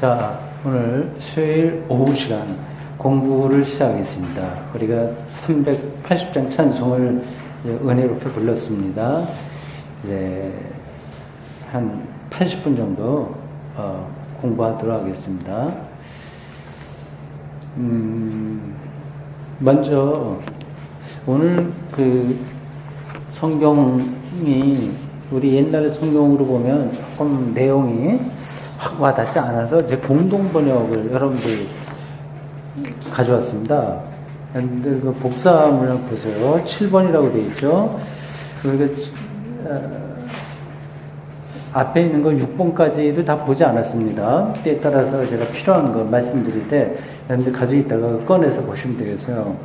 자, 오늘 수요일 오후 시간 공부를 시작하겠습니다. 우리가 380장 찬송을 은혜롭게 불렀습니다. 이제 한 80분 정도 공부하도록 하겠습니다. 먼저 오늘 그 성경이 우리 옛날 성경으로 보면 조금 내용이 확 와닿지 않아서 제 공동 번역을 여러분들 가져왔습니다. 여러분들 그 복사 문장 보세요. 7번이라고 되어 있죠. 그리고 앞에 있는 거 6번까지도 다 보지 않았습니다. 때에 따라서 제가 필요한 거 말씀드릴 때 여러분들 가지고 있다가 꺼내서 보시면 되겠어요.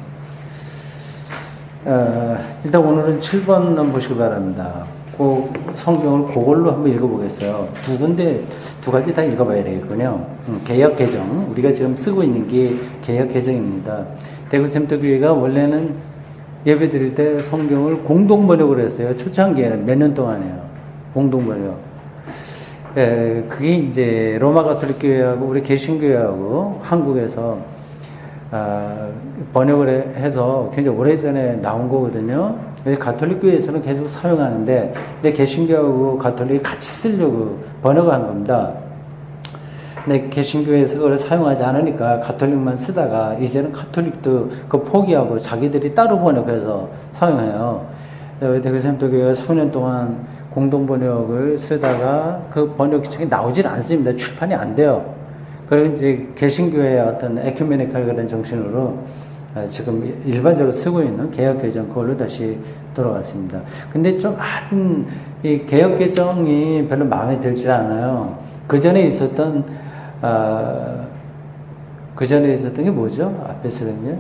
일단 오늘은 7번 한번 보시기 바랍니다. 그 성경을 그걸로 한번 읽어보겠어요. 두 가지 다 읽어봐야 되겠군요. 개역 개정. 우리가 지금 쓰고 있는 게 개역 개정입니다. 대구샘터교회가 원래는 예배 드릴 때 성경을 공동 번역을 했어요. 초창기에는 몇 년 동안에요. 공동 번역. 그게 이제 로마 가톨릭 교회하고 우리 개신교회하고 한국에서 번역을 해서 굉장히 오래전에 나온 거거든요. 가톨릭 교회에서는 계속 사용하는데, 근데 개신교하고 가톨릭이 같이 쓰려고 번역을 한 겁니다. 근데 개신교에서 그걸 사용하지 않으니까 가톨릭만 쓰다가 이제는 가톨릭도 그거 포기하고 자기들이 따로 번역해서 사용해요. 대구샘터교회가 수년 동안 공동 번역을 쓰다가 그 번역책이 나오질 않습니다. 출판이 안 돼요. 그리고 이제 개신교회의 어떤 에큐메니컬 그런 정신으로 지금 일반적으로 쓰고 있는 개역 개정 그걸로 다시 돌아갔습니다. 근데 좀 하여튼 이 개역 개정이 별로 마음에 들지 않아요. 그 전에 있었던 게 뭐죠? 앞에 쓰던 게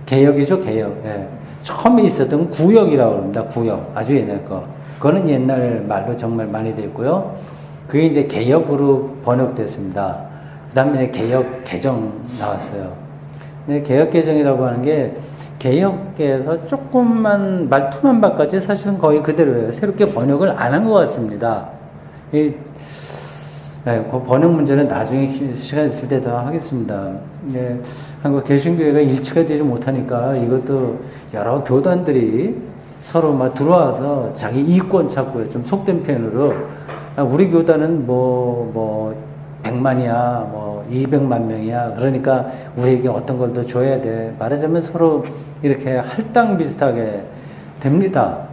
개역이죠, 개역. 예. 처음에 있었던 구역이라고 합니다. 구역. 아주 옛날 거. 그거는 옛날 말로 정말 많이 됐고요. 그게 이제 개역으로 번역됐습니다. 그 다음에 개역 개정 나왔어요. 근데 개역 개정이라고 하는 게 개역에서 조금만 말투만 바꿨지 사실은 거의 그대로예요. 새롭게 번역을 안 한 것 같습니다. 그 번역 문제는 나중에 시간 있을 때 더 하겠습니다. 한국 개신교회가 일치가 되지 못하니까 이것도 여러 교단들이 서로 막 들어와서 자기 이권 찾고요. 좀 속된 표현으로 우리 교단은 뭐 100만이야, 뭐 200만 명이야. 그러니까 우리에게 어떤 걸 더 줘야 돼. 말하자면 서로 이렇게 할당 비슷하게 됩니다.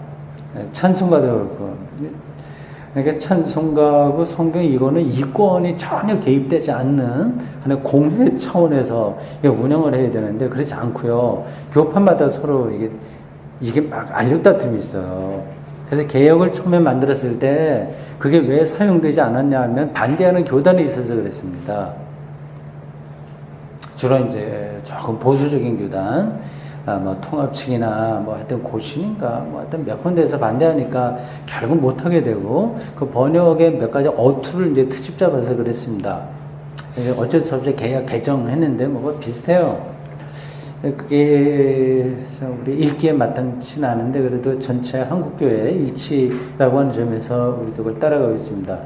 찬송가도 그렇고. 그러니까 찬송가하고 성경 이거는 이권이 전혀 개입되지 않는 하나의 공회 차원에서 운영을 해야 되는데 그렇지 않고요. 교파마다 서로 이게 막 알력다툼이 있어요. 그래서 개혁을 처음에 만들었을 때 그게 왜 사용되지 않았냐 하면 반대하는 교단이 있어서 그랬습니다. 주로 이제 조금 보수적인 교단, 뭐 통합 측이나 뭐 하여튼 고신인가 뭐 하여튼 몇 군데에서 반대하니까 결국 못하게 되고 그 번역의 몇 가지 어투를 이제 트집 잡아서 그랬습니다. 어쩔 수 없이 개혁 개정했는데 뭐 비슷해요. 그게 우리 읽기에 마땅치는 않은데 그래도 전체 한국교회 일치라고 하는 점에서 우리도 그걸 따라가고 있습니다.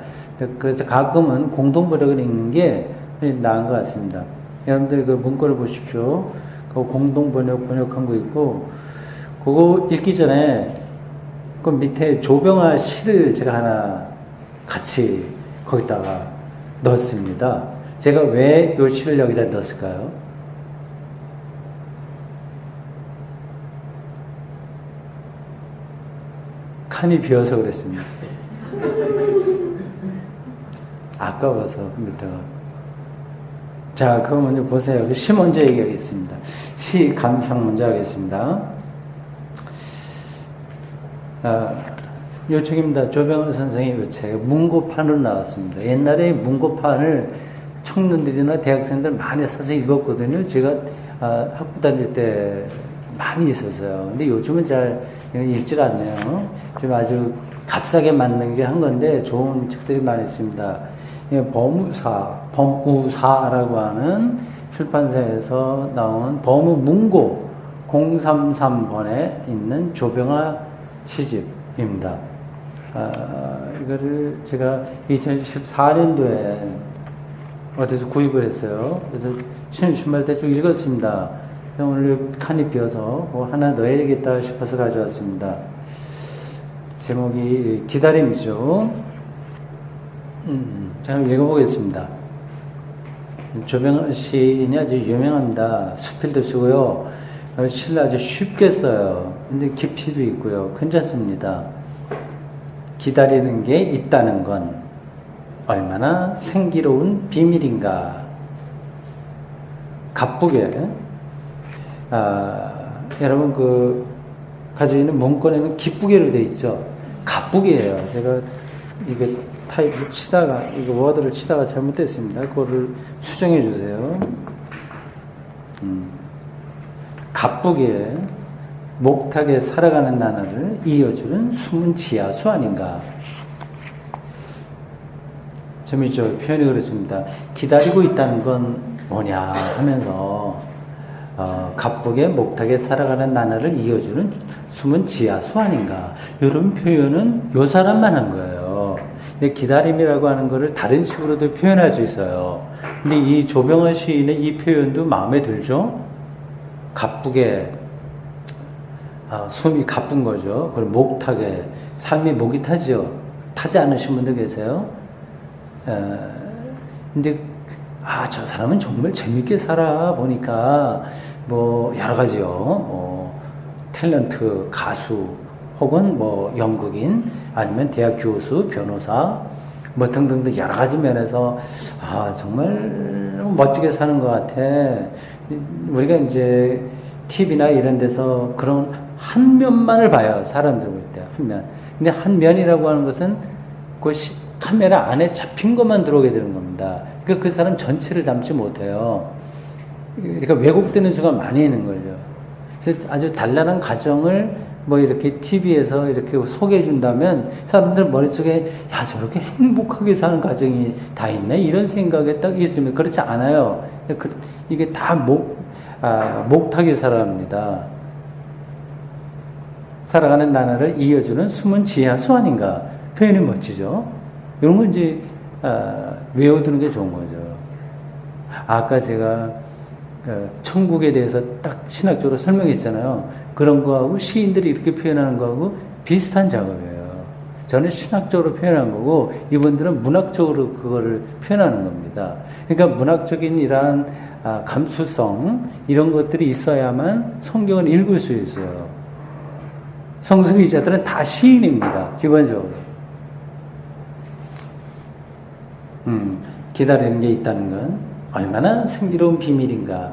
그래서 가끔은 공동번역을 읽는 게 나은 것 같습니다. 여러분들 그 문구를 보십시오. 그 공동번역한 거 있고 그거 읽기 전에 그 밑에 조병아 시를 제가 하나 같이 거기다가 넣었습니다. 제가 왜 이 시를 여기다 넣었을까요? 칸이 비어서 그랬습니다. 아까워서 컴퓨터가. 자, 그럼 먼저 보세요. 시 먼저 얘기하겠습니다. 시 감상 먼저 하겠습니다. 요 책입니다. 조병헌 선생의 요 책. 문고판으로 나왔습니다. 옛날에 문고판을 청년들이나 대학생들 많이 사서 읽었거든요. 제가 학부 다닐 때 많이 있었어요. 근데 요즘은 잘 읽질 않네요. 좀 아주 값싸게 만든 게 한 건데 좋은 책들이 많이 있습니다. 범우사라고 하는 출판사에서 나온 범우문고 033번에 있는 조병아 시집입니다. 이거를 제가 2014년도에 어디서 구입을 했어요. 그래서 신은 신발 대충 읽었습니다. 오늘 칸이 비어서 뭐 하나 넣어야겠다 싶어서 가져왔습니다. 제목이 기다림이죠. 제가 읽어보겠습니다. 조병헌 시인이 아주 유명합니다. 수필도 쓰고요. 시를 아주 쉽게 써요. 근데 깊이도 있고요. 괜찮습니다. 기다리는 게 있다는 건 얼마나 생기로운 비밀인가. 가쁘게 여러분 가지고 있는 문건에는 기쁘게로 되어 있죠. 가쁘게예요. 제가 이게 타입을 치다가 이거 워드를 치다가 잘못됐습니다. 그거를 수정해 주세요. 가쁘게 목탁에 살아가는 나날을 이어주는 숨은 지하수 아닌가. 재미있죠? 표현이 그렇습니다. 기다리고 있다는 건 뭐냐 하면서 가쁘게 목탁에 살아가는 나날을 이어주는 숨은 지하수 아닌가. 이런 표현은 요 사람만 한 거예요. 근데 기다림이라고 하는 거를 다른 식으로도 표현할 수 있어요. 근데 이 조병헌 시인의 이 표현도 마음에 들죠? 가쁘게 숨이 가쁜 거죠. 그리고 목탁에 삶이 목이 타죠. 타지 않으신 분들 계세요. 근데 저 사람은 정말 재밌게 살아 보니까 뭐 여러 가지요. 탤런트, 가수, 혹은 뭐 연극인, 아니면 대학 교수, 변호사, 뭐 등등등 여러 가지 면에서 정말 멋지게 사는 것 같아. 우리가 이제 TV나 이런 데서 그런 한 면만을 봐요. 사람들 볼 때 한 면. 근데 한 면이라고 하는 것은 그 카메라 안에 잡힌 것만 들어오게 되는 겁니다. 그러니까 그 사람 전체를 담지 못해요. 그러니까 왜곡되는 수가 많이 있는 거죠. 그래서 아주 단란한 가정을 뭐 이렇게 TV에서 이렇게 소개해 준다면 사람들 머릿속에 저렇게 행복하게 사는 가정이 다 있네 이런 생각에 딱 있으면 그렇지 않아요. 이게 다 목탁이 살아갑니다. 살아가는 나날을 이어주는 숨은 지하수 아닌가. 표현이 멋지죠. 이런 건 이제 외워두는 게 좋은 거죠. 아까 제가 천국에 대해서 딱 신학적으로 설명했잖아요. 그런 거하고 시인들이 이렇게 표현하는 거하고 비슷한 작업이에요. 저는 신학적으로 표현한 거고 이분들은 문학적으로 그거를 표현하는 겁니다. 그러니까 문학적인 이러한 감수성 이런 것들이 있어야만 성경을 읽을 수 있어요. 성서기자들은 다 시인입니다. 기본적으로. 기다리는 게 있다는 건 얼마나 생기로운 비밀인가.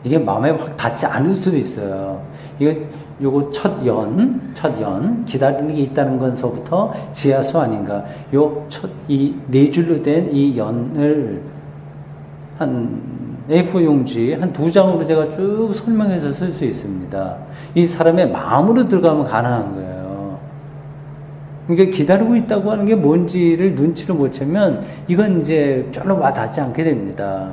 이게 마음에 확 닿지 않을 수도 있어요. 요거 첫 연, 기다리는 게 있다는 건서부터 지하수 아닌가. 이 네 줄로 된 이 연을 한 A4용지 한 2장으로 제가 쭉 설명해서 쓸 수 있습니다. 이 사람의 마음으로 들어가면 가능한 거예요. 그러니까 기다리고 있다고 하는 게 뭔지를 눈치를 못 채면 이건 이제 별로 와닿지 않게 됩니다.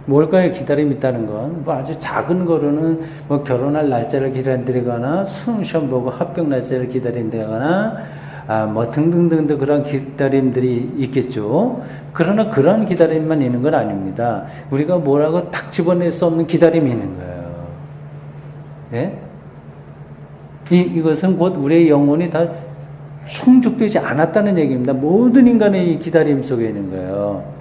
뭘까요? 기다림이 있다는 건 뭐 아주 작은 거로는 뭐 결혼할 날짜를 기다린다거나 수능 시험 보고 합격 날짜를 기다린다거나 뭐 등등등등 그런 기다림들이 있겠죠. 그러나 그런 기다림만 있는 건 아닙니다. 우리가 뭐라고 딱 집어낼 수 없는 기다림이 있는 거예요. 예? 이것은 곧 우리의 영혼이 다 충족되지 않았다는 얘기입니다. 모든 인간의 이 기다림 속에 있는 거예요.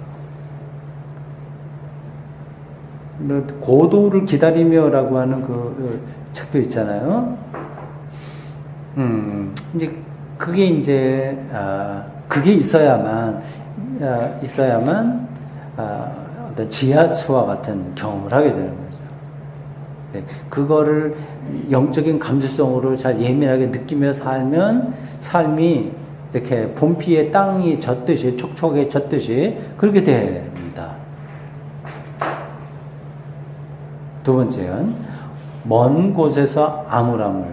고도를 기다리며라고 하는 그 책도 있잖아요. 그게 있어야만 어떤 지하수와 같은 경험을 하게 되는 거죠. 네, 그거를 영적인 감수성으로 잘 예민하게 느끼며 살면 삶이 이렇게 봄비에 땅이 젖듯이 촉촉하게 젖듯이 그렇게 됩니다. 두 번째는 먼 곳에서 아물아물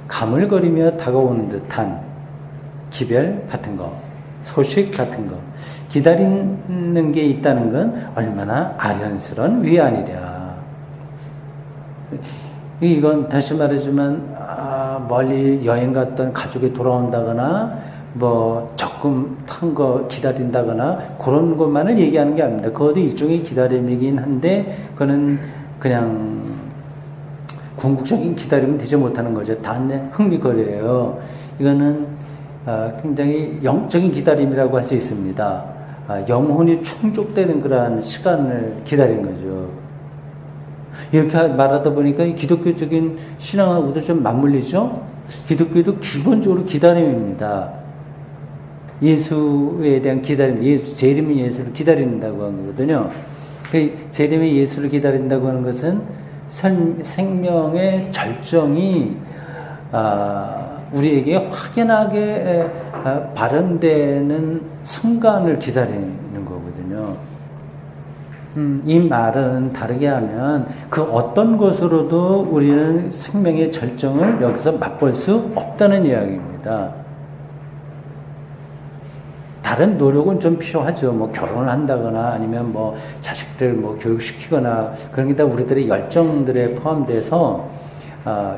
가물거리며 다가오는 듯한 기별 같은 거, 소식 같은 거, 기다리는 게 있다는 건 얼마나 아련스러운 위안이랴. 이건 다시 말하지만 멀리 여행 갔던 가족이 돌아온다거나 뭐 적금 탄 거 기다린다거나 그런 것만을 얘기하는 게 아닙니다. 그것도 일종의 기다림이긴 한데 그거는 그냥 궁극적인 기다림은 되지 못하는 거죠. 단 흥미거리예요. 이거는 굉장히 영적인 기다림이라고 할 수 있습니다. 영혼이 충족되는 그러한 시간을 기다리는 거죠. 이렇게 말하다 보니까 이 기독교적인 신앙하고도 좀 맞물리죠. 기독교도 기본적으로 기다림입니다. 예수에 대한 기다림, 재림의 예수를 기다린다고 하는 거거든요. 재림의 예수를 기다린다고 하는 것은 생명의 절정이 우리에게 확연하게 발현되는 순간을 기다리는 거거든요. 이 말은 다르게 하면 그 어떤 것으로도 우리는 생명의 절정을 여기서 맛볼 수 없다는 이야기입니다. 다른 노력은 좀 필요하죠. 뭐 결혼을 한다거나 아니면 뭐 자식들 뭐 교육시키거나 그런 게 다 우리들의 열정들에 포함돼서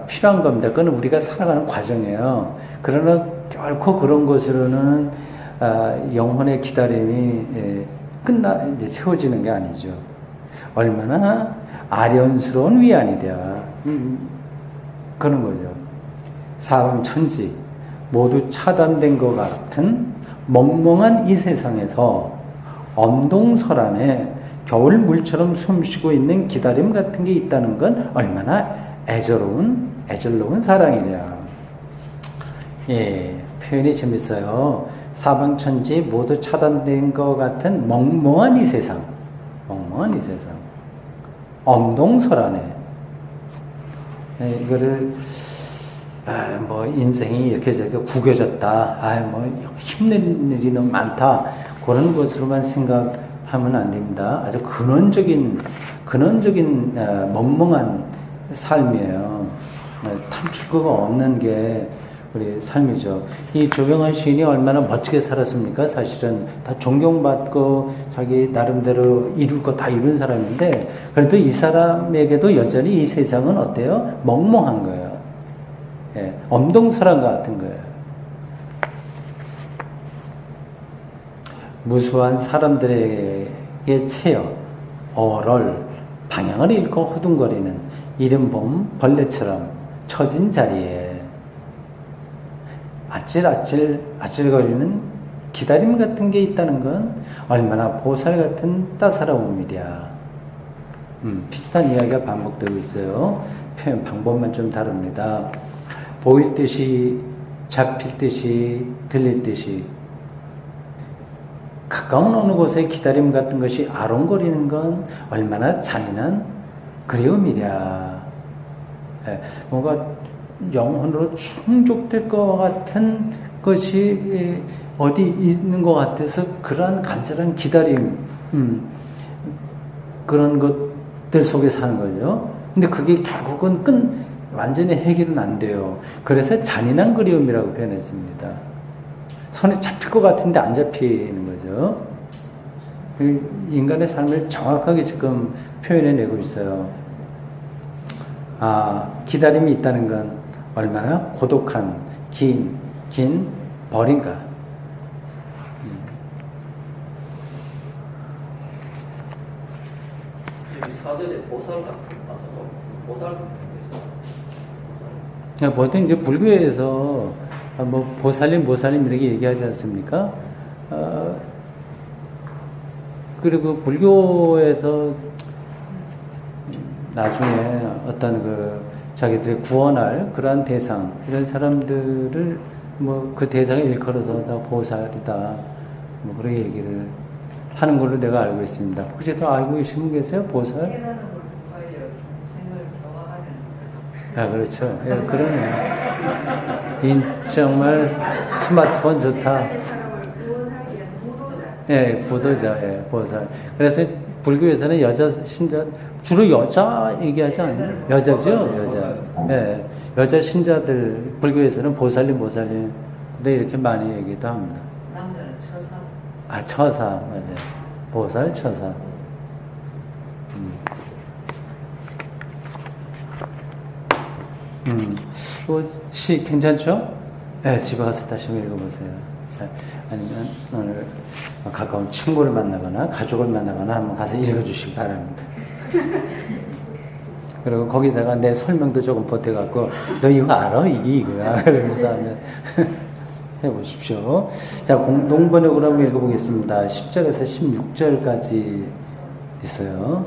필요한 겁니다. 그건 우리가 살아가는 과정이에요. 그러나 결코 그런 것으로는 영혼의 기다림이 이제 세워지는 게 아니죠. 얼마나 아련스러운 위안이랴. 그런 거죠. 사방 천지 모두 차단된 것 같은 멍멍한 이 세상에서 엄동설안에 겨울 물처럼 숨쉬고 있는 기다림 같은 게 있다는 건 얼마나 애절로운 사랑이냐. 예, 표현이 재밌어요. 사방천지 모두 차단된 것 같은 멍멍한 이 세상. 엄동설안에. 예, 이거를 뭐 인생이 이렇게 저렇게 구겨졌다. 뭐 힘든 일이 너무 많다. 그런 것으로만 생각하면 안 됩니다. 아주 근원적인 멍멍한 삶이에요. 탐출구가 없는 게 우리 삶이죠. 이 조병환 시인이 얼마나 멋지게 살았습니까? 사실은 다 존경받고 자기 나름대로 이룰 거 다 이룬 사람인데 그래도 이 사람에게도 여전히 이 세상은 어때요? 멍멍한 거예요. 예, 엄동설한 것 같은 거예요. 무수한 사람들에게 채여 얼얼 방향을 잃고 허둥거리는 이른봄 벌레처럼 처진 자리에 아찔거리는 기다림 같은 게 있다는 건 얼마나 보살 같은 따사로움이랴. 비슷한 이야기가 반복되고 있어요. 표현 방법만 좀 다릅니다. 보일 듯이, 잡힐 듯이, 들릴 듯이 가까운 어느 곳에 기다림 같은 것이 아롱거리는 건 얼마나 잔인한 그리움이랴. 뭔가 영혼으로 충족될 것 같은 것이 어디 있는 것 같아서 그러한 간절한 기다림, 그런 것들 속에 사는 거죠. 근데 그게 결국은 완전히 해결은 안 돼요. 그래서 잔인한 그리움이라고 표현했습니다. 손에 잡힐 것 같은데 안 잡히는 거죠. 인간의 삶을 정확하게 지금 표현해내고 있어요. 기다림이 있다는 건 얼마나 고독한 긴 벌인가. 여기 사전에 보살 같은 따서서 보살 같은 보통 이제 불교에서 뭐 보살님 이렇게 얘기하지 않습니까? 그리고 불교에서 나중에 어떤 자기들이 구원할 그러한 대상, 이런 사람들을 뭐 그 대상에 일컬어서 다 보살이다. 뭐 그렇게 얘기를 하는 걸로 내가 알고 있습니다. 혹시 더 알고 계신 분 계세요? 보살? 그렇죠. 예, 그러네요. 정말 스마트폰 좋다. 예, 부도자, 예, 보살. 그래서 불교에서는 여자 신자, 주로 여자 얘기하지 않나요? 여자죠, 여자. 예, 여자 신자들, 불교에서는 보살님. 근데 이렇게 많이 얘기도 합니다. 남자는 처사. 처사, 맞아요. 보살, 처사. 시 괜찮죠? 네, 집에 가서 다시 한번 읽어보세요. 아니면 오늘 가까운 친구를 만나거나 가족을 만나거나 한번 가서 읽어주시기 바랍니다. 그리고 거기다가 내 설명도 조금 보태갖고 너 이거 알아? 이게 이거야. 그러면서 하면 해보십시오. 자, 공동번역으로 한번 읽어보겠습니다. 10절에서 16절까지 있어요.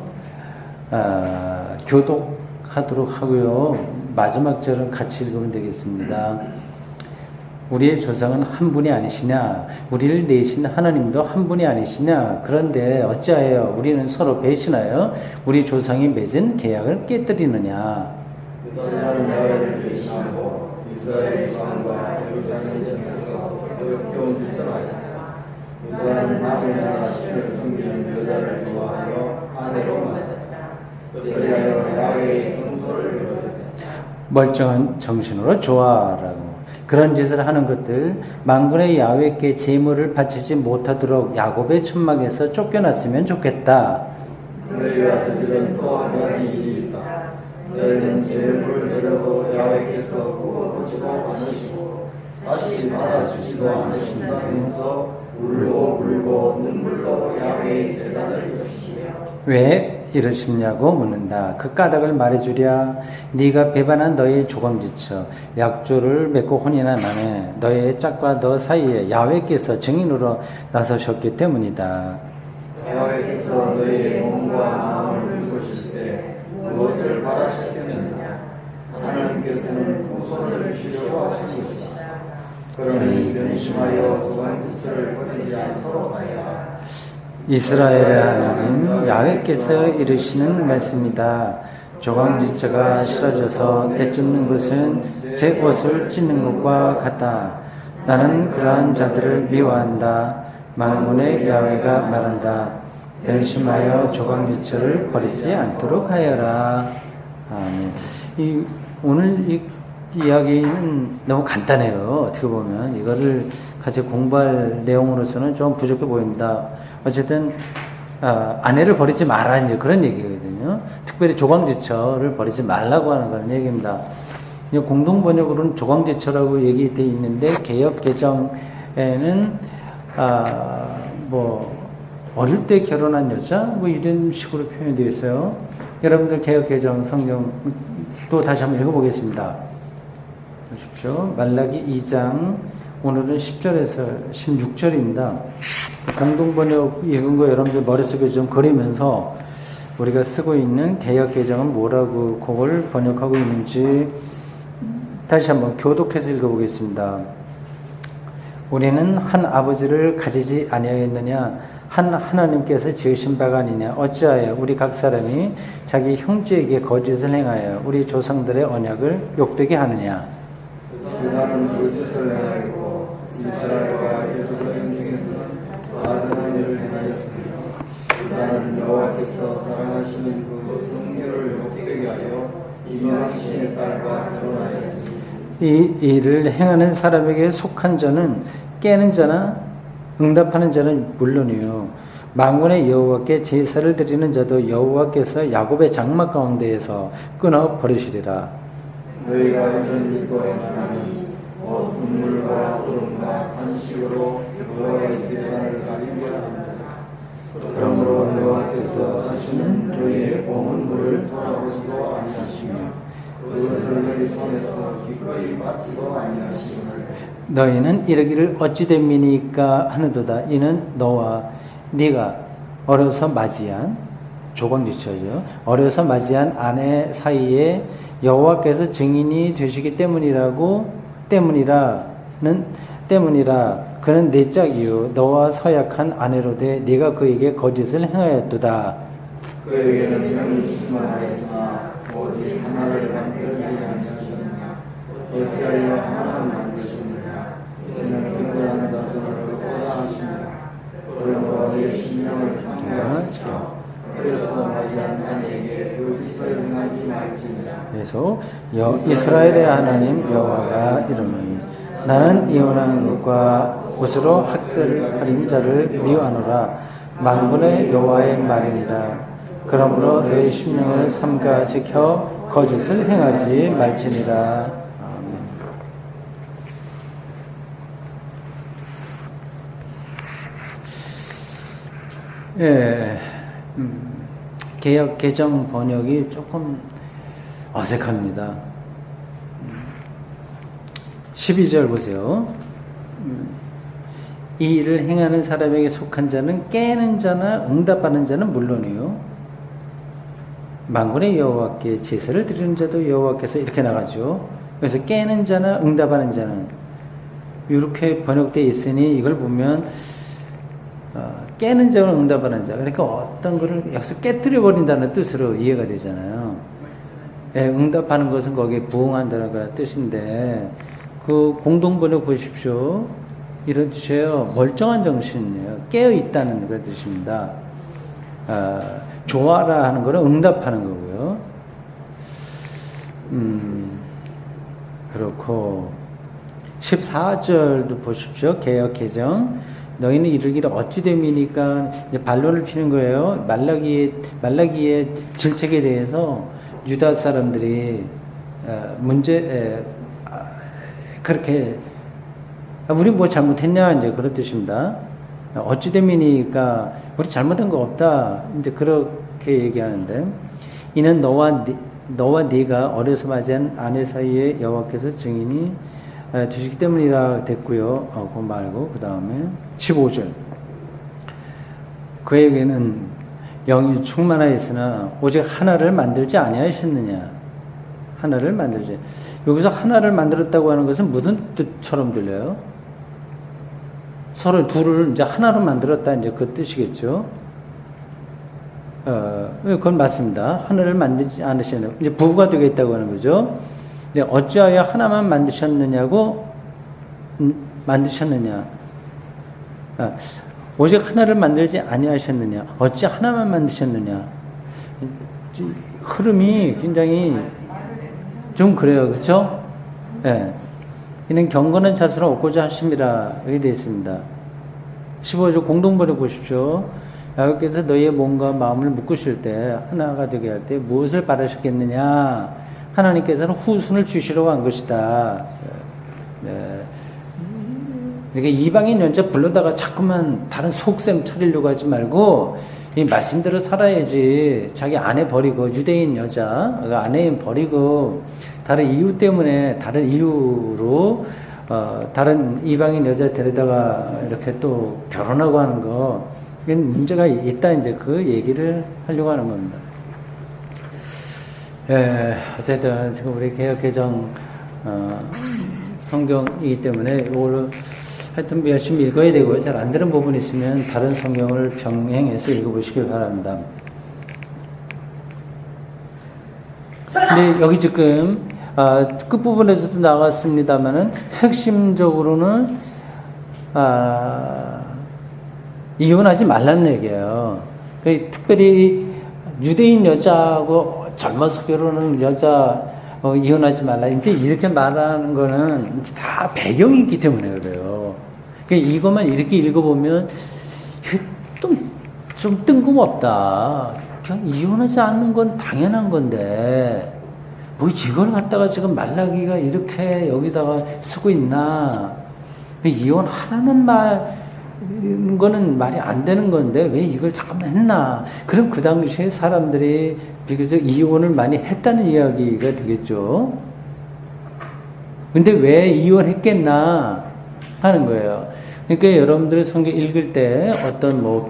교독하도록 하고요. 마지막 절은 같이 읽으면 되겠습니다. 우리의 조상은 한 분이 아니시냐? 우리를 내신 하나님도 한 분이 아니시냐? 그런데 어찌하여 우리는 서로 배신하여 우리 조상이 맺은 계약을 깨뜨리느냐? 유다는 야훼를 배신하고 이스라엘 조상과 예루살렘 성에서 역겨운 짓을 하였다. 유다는 남의 나라 신을 섬기는 여자를 좋아하여 아내로 맞았다. 그리하여 야훼의 성소를 버렸다. 멀쩡한 정신으로 좋아라고. 그런 짓을 하는 것들, 만군의 야훼께 제물을 바치지 못하도록 야곱의 천막에서 쫓겨났으면 좋겠다. 너희가 저지른 또 한 가지 일이 있다. 너희는 제물을 드려도 야훼께서 구워보지도 않으시고 다시 받아주지도 않으신다면서 울고 불고 눈물로 야훼의 제단을 적시며 왜 이러시냐고 묻는다. 그 까닭을 말해주랴. 네가 배반한 너의 조광지처 약조를 맺고 혼인한 남에 너의 짝과 너 사이에 야훼께서 증인으로 나서셨기 때문이다. 야훼께서 너희의 몸과 마음을 물으실 때 무엇을 바라셨겠느냐? 하나님께서는 후손을 주시려고 하신 것이다. 그러니 변심하여 조광지처를 버리지 않도록 하여라. 이스라엘의 하나님 야훼께서 이르시는 말씀이다. 조광지처가 싫어져서 내쫓는 것은 제 옷을 찢는 것과 같다. 나는 그러한 자들을 미워한다. 만군의 야훼가 말한다. 변심하여 조광지처를 버리지 않도록 하여라. 아멘. 오늘 이 이야기는 너무 간단해요. 어떻게 보면 이거를 같이 공부할 내용으로서는 좀 부족해 보입니다. 어쨌든 아내를 버리지 마라 이제 그런 얘기거든요. 특별히 조광지처를 버리지 말라고 하는 그런 얘기입니다. 공동 번역으로는 조광지처라고 얘기돼 있는데 개역 개정에는 뭐 어릴 때 결혼한 여자 뭐 이런 식으로 표현이 되어 있어요. 여러분들 개역 개정 성경 또 다시 한번 읽어보겠습니다. 보십시오. 말라기 2장 오늘은 10절에서 16절입니다. 공동번역 읽은 거 여러분들 머릿속에 좀 그리면서 우리가 쓰고 있는 개역 개정은 뭐라고 그걸 번역하고 있는지 다시 한번 교독해서 읽어보겠습니다. 우리는 한 아버지를 가지지 아니하였느냐? 한 하나님께서 지으신 바가 아니냐? 어찌하여 우리 각 사람이 자기 형제에게 거짓을 행하여 우리 조상들의 언약을 욕되게 하느냐? 유다는 거짓을 행하였고 이스라엘과 예루살렘 중에서는 아전한 일을 행하였으며 유다는 여호와께서 사랑하시는 그 성녀를 욕되게 하여 이방신의 딸과 결혼하였습니다. 이 일을 행하는 사람에게 속한 자는 깨는 자나 응답하는 자는 물론이요 만군의 여호와께 제사를 드리는 자도 여호와께서 야곱의 장막 가운데에서 끊어 버리시리라. 너희가 이런 일도 행하나니 곧 눈물과 울음과 한식으로 여호와의 제사를 가리게 합니다. 그러므로 여호와께서 다시는 너희의 공은 물을 돌아보지도 아니하시며 그것을 너희 손에서 기꺼이 받지도 아니하시며 너희는 이르기를 어찌 된 민이까 하는도다. 이는 너와 네가 어려서 맞이한 조광지처죠. 어려서 맞이한 아내 사이에 여호와께서 증인이 되시기 때문이라 그는 내 짝이요 너와 서약한 아내로 돼 네가 그에게 거짓을 행하였도다. 그에게는 형이 주지만 하였으나 오직 하나를 만들지 아니하셨느냐? 어찌하여 하나만 만드셨느냐? 이는 경건한 자손을 얻고자 하시느냐? 그러므로 내 신령을 상대하시켜 그래서 맞이한 아내에게 그 짓을 행하지 말지니라. 그래서 이스라엘의 하나님 여호와가 이르노니 나는 이혼하는 것과 옷으로 학대를 자를 미워하노라. 만군의 여호와의 말이니라. 그러므로 너희 심령을 삼가 지켜 거짓을 행하지 말지니라. 예, 개역 개정 번역이 조금 어색합니다. 12절 보세요. 이 일을 행하는 사람에게 속한 자는 깨는 자나 응답하는 자는 물론이요, 만군의 여호와께 제사를 드리는 자도 여호와께서 이렇게 나가죠. 그래서 깨는 자나 응답하는 자는 이렇게 번역되어 있으니 이걸 보면 깨는 자와 응답하는 자, 그러니까 어떤 거를 여기서 깨뜨려 버린다는 뜻으로 이해가 되잖아요. 예, 응답하는 것은 거기에 부응한다는 뜻인데, 그 공동 번역 보십시오. 이런 뜻이에요. 멀쩡한 정신이에요. 깨어 있다는 그런 뜻입니다. 좋아라 하는 거는 응답하는 거고요. 그렇고 14절도 보십시오. 개역 개정. 너희는 이르기를 어찌 됨이니까 이제 반론을 피는 거예요. 말라기의 질책에 대해서 유다 사람들이 그렇게 우리 뭐 잘못했냐 이제 그런 뜻입니다. 어찌 됨이니까 우리 잘못한 거 없다 이제 그렇게 얘기하는데, 이는 너와 네가 어려서 맞이한 아내 사이에 여호와께서 증인이 되시기 때문이라 됐고요. 그거 말고 그 다음에 15절. 그에게는 영이 충만하였으나 오직 하나를 만들지 아니하셨느냐. 하나를 만들지. 여기서 하나를 만들었다고 하는 것은 무슨 뜻처럼 들려요? 서로 둘을 이제 하나로 만들었다 이제 그 뜻이겠죠. 그건 맞습니다. 하나를 만들지 않으셨느냐. 이제 부부가 되겠다고 하는 거죠. 근데 어찌하여 하나만 만드셨느냐고, 만드셨느냐. 오직 하나를 만들지 아니하셨느냐. 어찌 하나만 만드셨느냐. 흐름이 굉장히 좀 그래요. 그렇죠? 예. 이는 경건한 자세를 얻고자 하심이라 여기 되어 있습니다. 15절 공동번역 보십시오. 여호와께서 너희의 몸과 마음을 묶으실 때, 하나가 되게 할 때 무엇을 바라셨겠느냐. 하나님께서는 후손을 주시려고 한 것이다. 네. 이렇게 이방인 연자 불러다가 자꾸만 다른 속셈 차리려고 하지 말고 이 말씀대로 살아야지. 자기 아내 버리고, 유대인 여자 아내인 버리고 다른 이유 때문에, 다른 이유로 다른 이방인 여자 데려다가 이렇게 또 결혼하고 하는 거, 이건 문제가 있다 이제 그 얘기를 하려고 하는 겁니다. 예, 어쨌든 지금 우리 개역 개정 성경이기 때문에 이걸 하여튼 열심히 읽어야 되고요. 잘 안 되는 부분이 있으면 다른 성경을 병행해서 읽어보시길 바랍니다. 근데 여기 지금 끝부분에서도 나갔습니다만은 핵심적으로는 이혼하지 말라는 얘기예요. 특별히 유대인 여자하고 젊어서 결혼하는 여자 이혼하지 말라 이제 이렇게 말하는 거는 다 배경이 있기 때문에 그래요. 그러니까 이것만 이렇게 읽어보면 좀 뜬금없다. 그냥 이혼하지 않는 건 당연한 건데 뭐 이걸 갖다가 지금 말라기가 이렇게 여기다가 쓰고 있나. 이혼하라는 거는 말이 안 되는 건데 왜 이걸 잠깐만 했나. 그럼 그 당시에 사람들이 비교적 이혼을 많이 했다는 이야기가 되겠죠. 근데 왜 이혼했겠나 하는 거예요. 그러니까 여러분들이 성경 읽을 때 어떤 뭐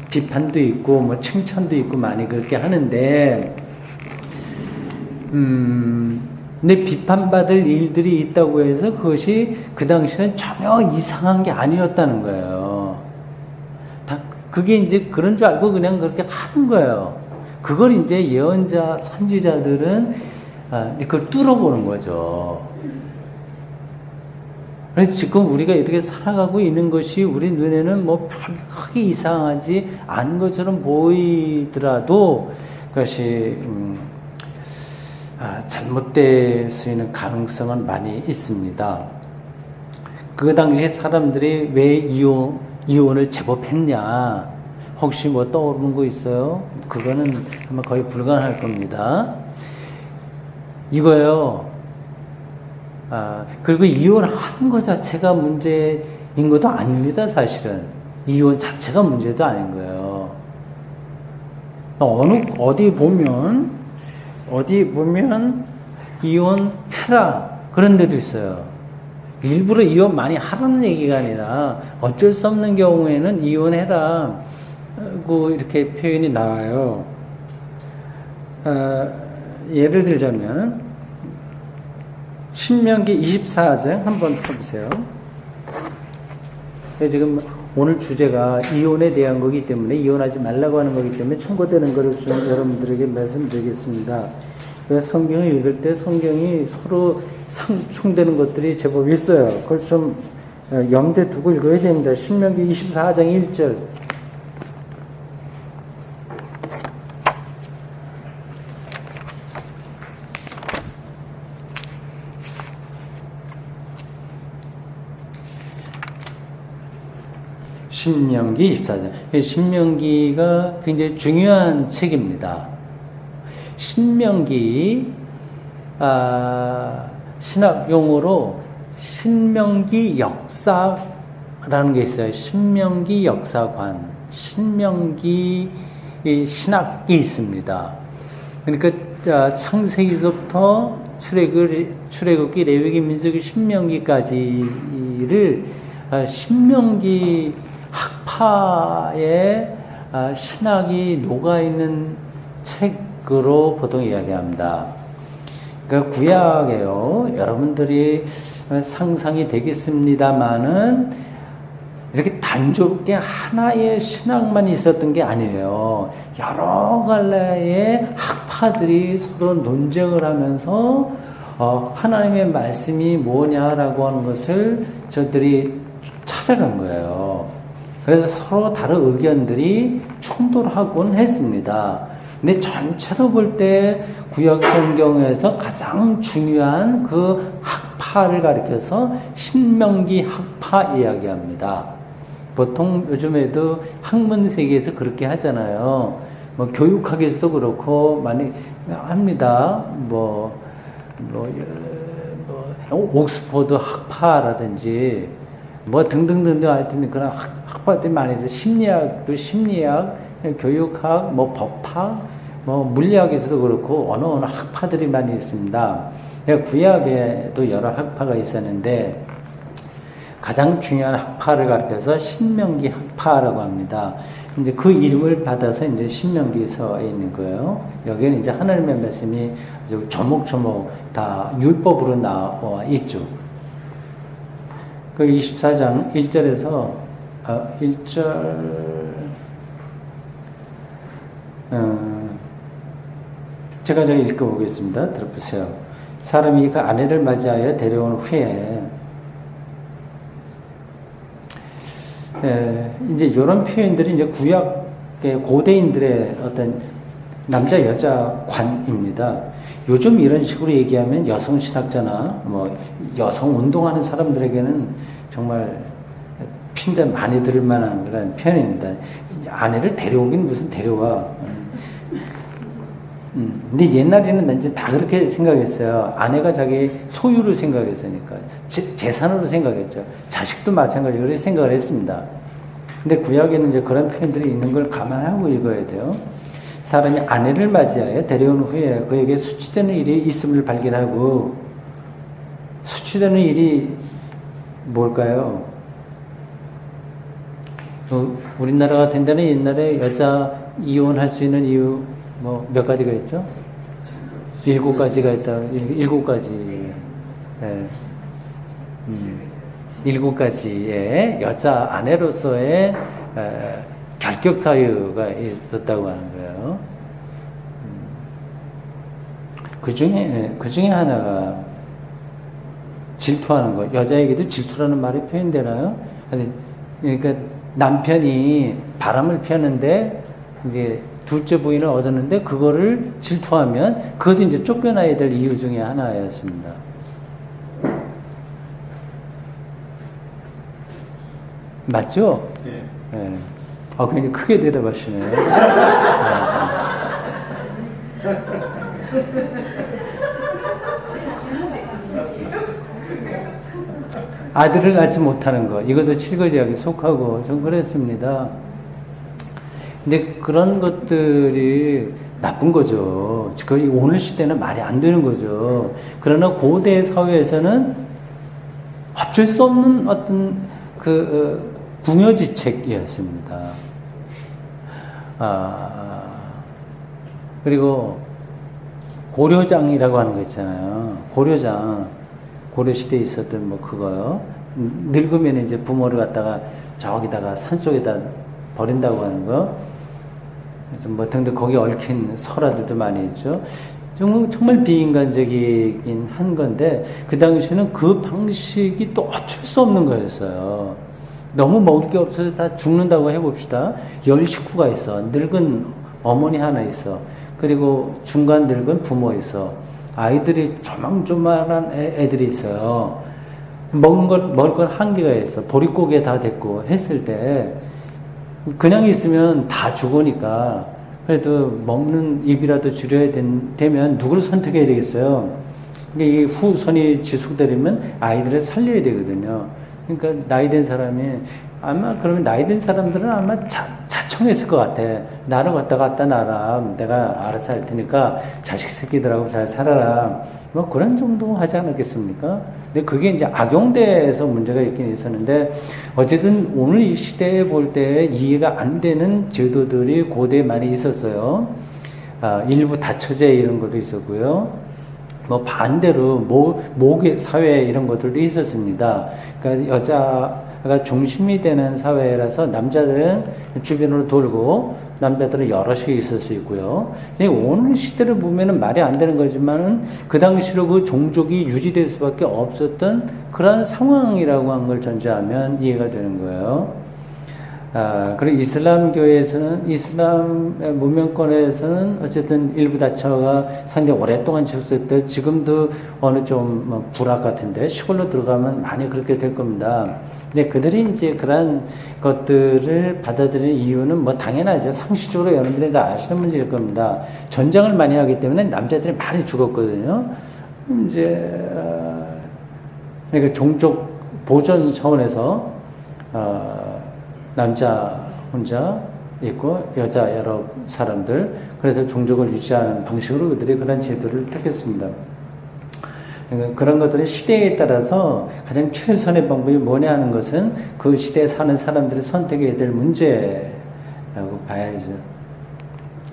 비판도 있고 뭐 칭찬도 있고 많이 그렇게 하는데, 근데 비판받을 일들이 있다고 해서 그것이 그 당시에는 전혀 이상한 게 아니었다는 거예요. 다 그게 이제 그런 줄 알고 그냥 그렇게 하는 거예요. 그걸 이제 예언자, 선지자들은 그걸 뚫어보는 거죠. 그래서 지금 우리가 이렇게 살아가고 있는 것이 우리 눈에는 뭐 크게 이상하지 않은 것처럼 보이더라도 그것이 잘못될 수 있는 가능성은 많이 있습니다. 그 당시에 사람들이 왜 이혼을 제법 했냐, 혹시 뭐 떠오르는 거 있어요? 그거는 아마 거의 불가능할 겁니다. 이거요. 그리고 이혼하는 것 자체가 문제인 것도 아닙니다, 사실은. 이혼 자체가 문제도 아닌 거예요. 어디 보면 이혼해라 그런 데도 있어요. 일부러 이혼 많이 하라는 얘기가 아니라 어쩔 수 없는 경우에는 이혼해라 고 이렇게 표현이 나와요. 예를 들자면 신명기 24장 한번 써보세요. 지금 오늘 주제가 이혼에 대한 거기 때문에 이혼하지 말라고 하는 거기 때문에 참고되는 것을 좀 여러분들에게 말씀드리겠습니다. 성경을 읽을 때 성경이 서로 상충되는 것들이 제법 있어요. 그걸 좀 염두에 두고 읽어야 됩니다. 신명기 24장 1절. 신명기 24장. 신명기가 굉장히 중요한 책입니다. 신명기, 신학 용어로 신명기 역사라는 게 있어요. 신명기 역사관, 신명기 신학이 있습니다. 그러니까 창세기서부터 출애굽기, 레위기, 민수기, 신명기까지를 신명기 학파의 신학이 녹아있는 책으로 보통 이야기합니다. 그러니까 구약에요. 여러분들이 상상이 되겠습니다만은 이렇게 단조롭게 하나의 신학만 있었던 게 아니에요. 여러 갈래의 학파들이 서로 논쟁을 하면서 하나님의 말씀이 뭐냐라고 하는 것을 저들이 찾아간 거예요. 그래서 서로 다른 의견들이 충돌하곤 했습니다. 근데 전체로 볼 때 구약 성경에서 가장 중요한 그 학파를 가리켜서 신명기 학파 이야기합니다. 보통 요즘에도 학문 세계에서 그렇게 하잖아요. 뭐 교육학에서도 그렇고 많이 합니다. 옥스퍼드 학파라든지 뭐 등등등등 하여튼 그런 학파들이 많이 있어요. 심리학도 심리학, 교육학, 뭐 법학, 뭐 물리학에서도 그렇고 어느 학파들이 많이 있습니다. 구약에도 여러 학파가 있었는데 가장 중요한 학파를 가리켜서 신명기 학파라고 합니다. 이제 그 이름을 받아서 이제 신명기서에 있는 거예요. 여기는 이제 하나님의 말씀이 아주 조목조목 다 율법으로 나와 있죠. 그 24장 1절에서 1절 제가 읽어보겠습니다. 들어보세요. 사람이 그 아내를 맞이하여 데려온 후에 이제 이런 표현들이 이제 구약의 고대인들의 어떤 남자 여자 관입니다. 요즘 이런 식으로 얘기하면 여성 신학자나 뭐 여성 운동하는 사람들에게는 정말 핀자 많이 들을 만한 그런 표현입니다. 아내를 데려오긴 무슨 데려와. 근데 옛날에는 이제 다 그렇게 생각했어요. 아내가 자기 소유를 생각했으니까. 재산으로 생각했죠. 자식도 마찬가지로 그렇게 생각을 했습니다. 근데 구약에는 이제 그런 표현들이 있는 걸 감안하고 읽어야 돼요. 사람이 아내를 맞이하여 데려온 후에 그에게 수치되는 일이 있음을 발견하고, 수치되는 일이 뭘까요? 우리나라 같은 데는 옛날에 여자 이혼할 수 있는 이유 뭐 몇 가지가 있죠? 7가지가 있다. 7가지. 네. 7가지의 여자 아내로서의 결격 사유가 있었다고 하는 거예요. 그 중에 하나가 질투하는 거. 여자에게도 질투라는 말이 표현되나요? 그러니까 남편이 바람을 피웠는데 이제 둘째 부인을 얻었는데 그거를 질투하면 그것도 이제 쫓겨나야 될 이유 중에 하나였습니다. 맞죠? 네. 네. 굉장히 크게 대답하시네요. 아들을 낳지 못하는 거, 이것도 칠거지약에 속하고 좀 그랬습니다. 근데 그런 것들이 나쁜 거죠. 거의 오늘 시대는 말이 안 되는 거죠. 그러나 고대 사회에서는 어쩔 수 없는 어떤 궁여지책이었습니다. 그리고 고려장이라고 하는 거 있잖아요. 고려장, 고려시대에 있었던 뭐 그거요. 늙으면 이제 부모를 갖다가 저기다가 산속에다 버린다고 하는 거. 그래서 뭐 등등 거기에 얽힌 설화들도 많이 있죠. 정말 비인간적이긴 한 건데, 그 당시에는 그 방식이 또 어쩔 수 없는 거였어요. 너무 먹을 게 없어서 다 죽는다고 해봅시다. 10식구가 있어. 늙은 어머니 하나 있어. 그리고 중간 늙은 부모 있어. 아이들이 조만조만한 애들이 있어요. 먹을 건 한계가 있어. 보릿고개 다 됐고 했을 때 그냥 있으면 다 죽으니까 그래도 먹는 입이라도 줄여야 되면 누구를 선택해야 되겠어요. 이 후손이 지속되려면 아이들을 살려야 되거든요. 그러니까 나이 든 사람이 아마 그러면 나이 든 사람들은 아마 자청했을 것 같아. 나를 갖다 놔라. 내가 알아서 할 테니까 자식 새끼들하고 잘 살아라. 뭐 그런 정도 하지 않았겠습니까? 근데 그게 이제 악용돼서 문제가 있긴 있었는데, 어쨌든 오늘 이 시대에 볼 때 이해가 안 되는 제도들이 고대에 많이 있었어요. 일부 다처제 이런 것도 있었고요. 뭐 반대로 모계 사회 이런 것들도 있었습니다. 그러니까 여자가 중심이 되는 사회라서 남자들은 주변으로 돌고 남자들은 여럿이 있을 수 있고요. 오늘 시대를 보면은 말이 안 되는 거지만은 그 당시로 그 종족이 유지될 수밖에 없었던 그런 상황이라고 한 걸 전제하면 이해가 되는 거예요. 그리고 이슬람교에서는, 이슬람 문명권에서는 어쨌든 일부 다처가 상당히 오랫동안 지속됐대. 지금도 어느 좀 불악 같은데 시골로 들어가면 많이 그렇게 될 겁니다. 근데 그들이 이제 그런 것들을 받아들이는 이유는 뭐 당연하죠. 상식적으로 여러분들이 다 아시는 문제일 겁니다. 전쟁을 많이 하기 때문에 남자들이 많이 죽었거든요. 이제 그러니까 종족 보존 차원에서 남자 혼자 있고 여자 여러 사람들, 그래서 종족을 유지하는 방식으로 그들이 그런 제도를 택했습니다. 그런 것들은 시대에 따라서 가장 최선의 방법이 뭐냐 하는 것은 그 시대에 사는 사람들이 선택해야 될 문제라고 봐야죠.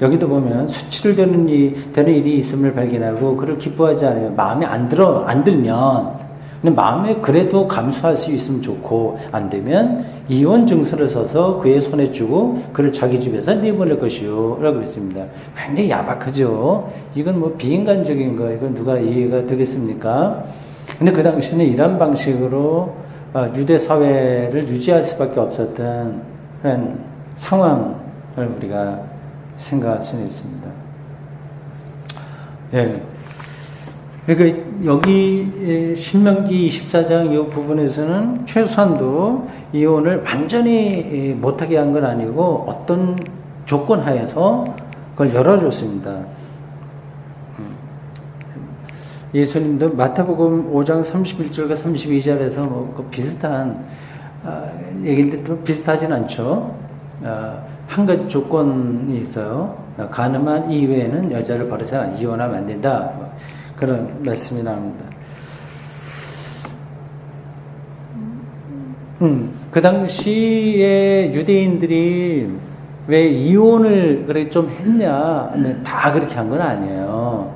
여기도 보면 수치를 되는 일이 있음을 발견하고 그를 기뻐하지 않으면, 마음에 안 들면, 근데 마음에 그래도 감수할 수 있으면 좋고, 안 되면 이혼 증서를 써서 그의 손에 주고 그를 자기 집에서 내보낼 것이요 라고 했습니다. 굉장히 야박하죠. 이건 뭐 비인간적인 거, 이건 누가 이해가 되겠습니까? 근데 그 당시에는 이런 방식으로 유대 사회를 유지할 수밖에 없었던 그런 상황을 우리가 생각할 수는 있습니다. 예. 그러니까 여기 신명기 24장 이 부분에서는 최소한도 이혼을 완전히 못하게 한 건 아니고 어떤 조건 하에서 그걸 열어줬습니다. 예수님도 마태복음 5장 31절과 32절에서 뭐 비슷한 얘기인데 또 비슷하진 않죠. 한 가지 조건이 있어요. 가늠한 이외에는 여자를 버려서 이혼하면 안 된다. 그런 말씀이 나옵니다. 그 당시에 유대인들이 왜 이혼을 그렇게 좀 했냐? 다 그렇게 한 건 아니에요.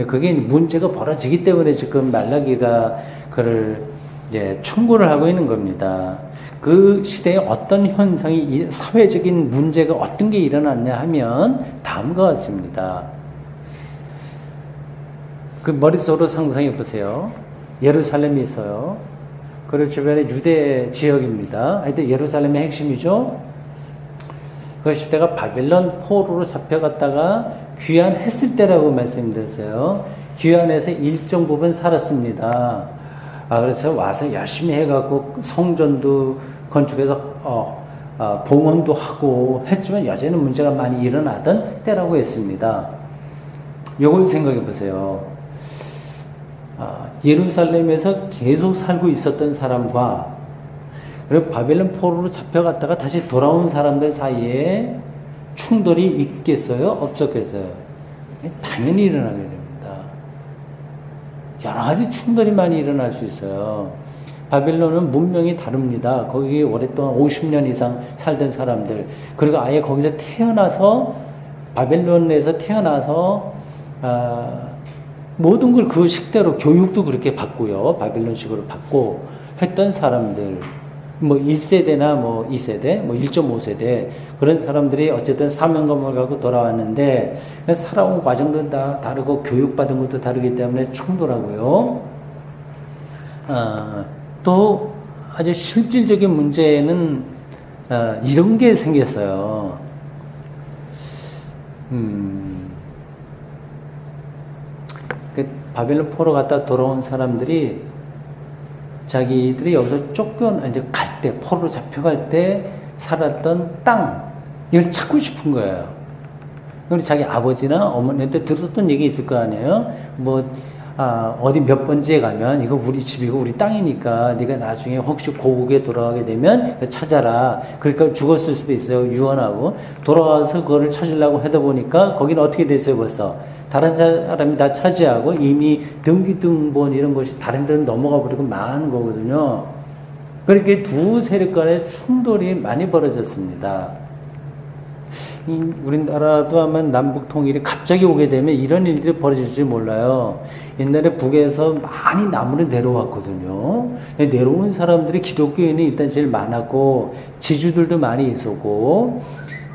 그게 문제가 벌어지기 때문에 지금 말라기가 그를 충고를 하고 있는 겁니다. 그 시대에 어떤 현상이, 사회적인 문제가 어떤 게 일어났냐 하면 다음과 같습니다. 그 머릿속으로 상상해 보세요. 예루살렘이 있어요. 그리고 주변에 유대 지역입니다. 하여튼 예루살렘의 핵심이죠. 그 시대가 바벨론 포로로 잡혀갔다가 귀환했을 때라고 말씀드렸어요. 귀환해서 일정 부분 살았습니다. 그래서 와서 열심히 해갖고 성전도 건축해서 봉헌도 하고 했지만 여전히 문제가 많이 일어나던 때라고 했습니다. 요걸 생각해 보세요. 예루살렘에서 계속 살고 있었던 사람과 그리고 바벨론 포로로 잡혀갔다가 다시 돌아온 사람들 사이에 충돌이 있겠어요? 없었겠어요? 당연히 일어나게 됩니다. 여러 가지 충돌이 많이 일어날 수 있어요. 바빌론은 문명이 다릅니다. 거기 오랫동안 50년 이상 살던 사람들, 그리고 아예 거기서 태어나서, 바빌론에서 태어나서, 모든 걸 그 식대로 교육도 그렇게 받고요. 바빌론식으로 받고 했던 사람들, 뭐 1세대나 뭐 2세대, 뭐 1.5세대, 그런 사람들이 어쨌든 사명감을 갖고 돌아왔는데, 살아온 과정도 다 다르고, 교육받은 것도 다르기 때문에 충돌하고요. 또 아주 실질적인 문제는 이런 게 생겼어요. 바벨론 포로 갔다 돌아온 사람들이 자기들이 여기서 이제 갈 때, 포로로 잡혀갈 때 살았던 땅, 이걸 찾고 싶은 거예요. 그리고 자기 아버지나 어머니한테 들었던 얘기 있을 거 아니에요? 어디 몇 번지에 가면 이거 우리 집이고 우리 땅이니까 네가 나중에 혹시 고국에 돌아가게 되면 찾아라. 그러니까 죽었을 수도 있어요. 유언하고 돌아와서 그거를 찾으려고 하다 보니까 거기는 어떻게 됐어요? 벌써 다른 사람이 다 차지하고 이미 등기등본 이런 것이 다른 데는 넘어가 버리고 많은 거거든요. 그렇게 두 세력 간의 충돌이 많이 벌어졌습니다. 우리나라도 아마 남북 통일이 갑자기 오게 되면 이런 일들이 벌어질지 몰라요. 옛날에 북에서 많이 남으로 내려왔거든요. 내려온 사람들이 기독교인이 일단 제일 많았고, 지주들도 많이 있었고,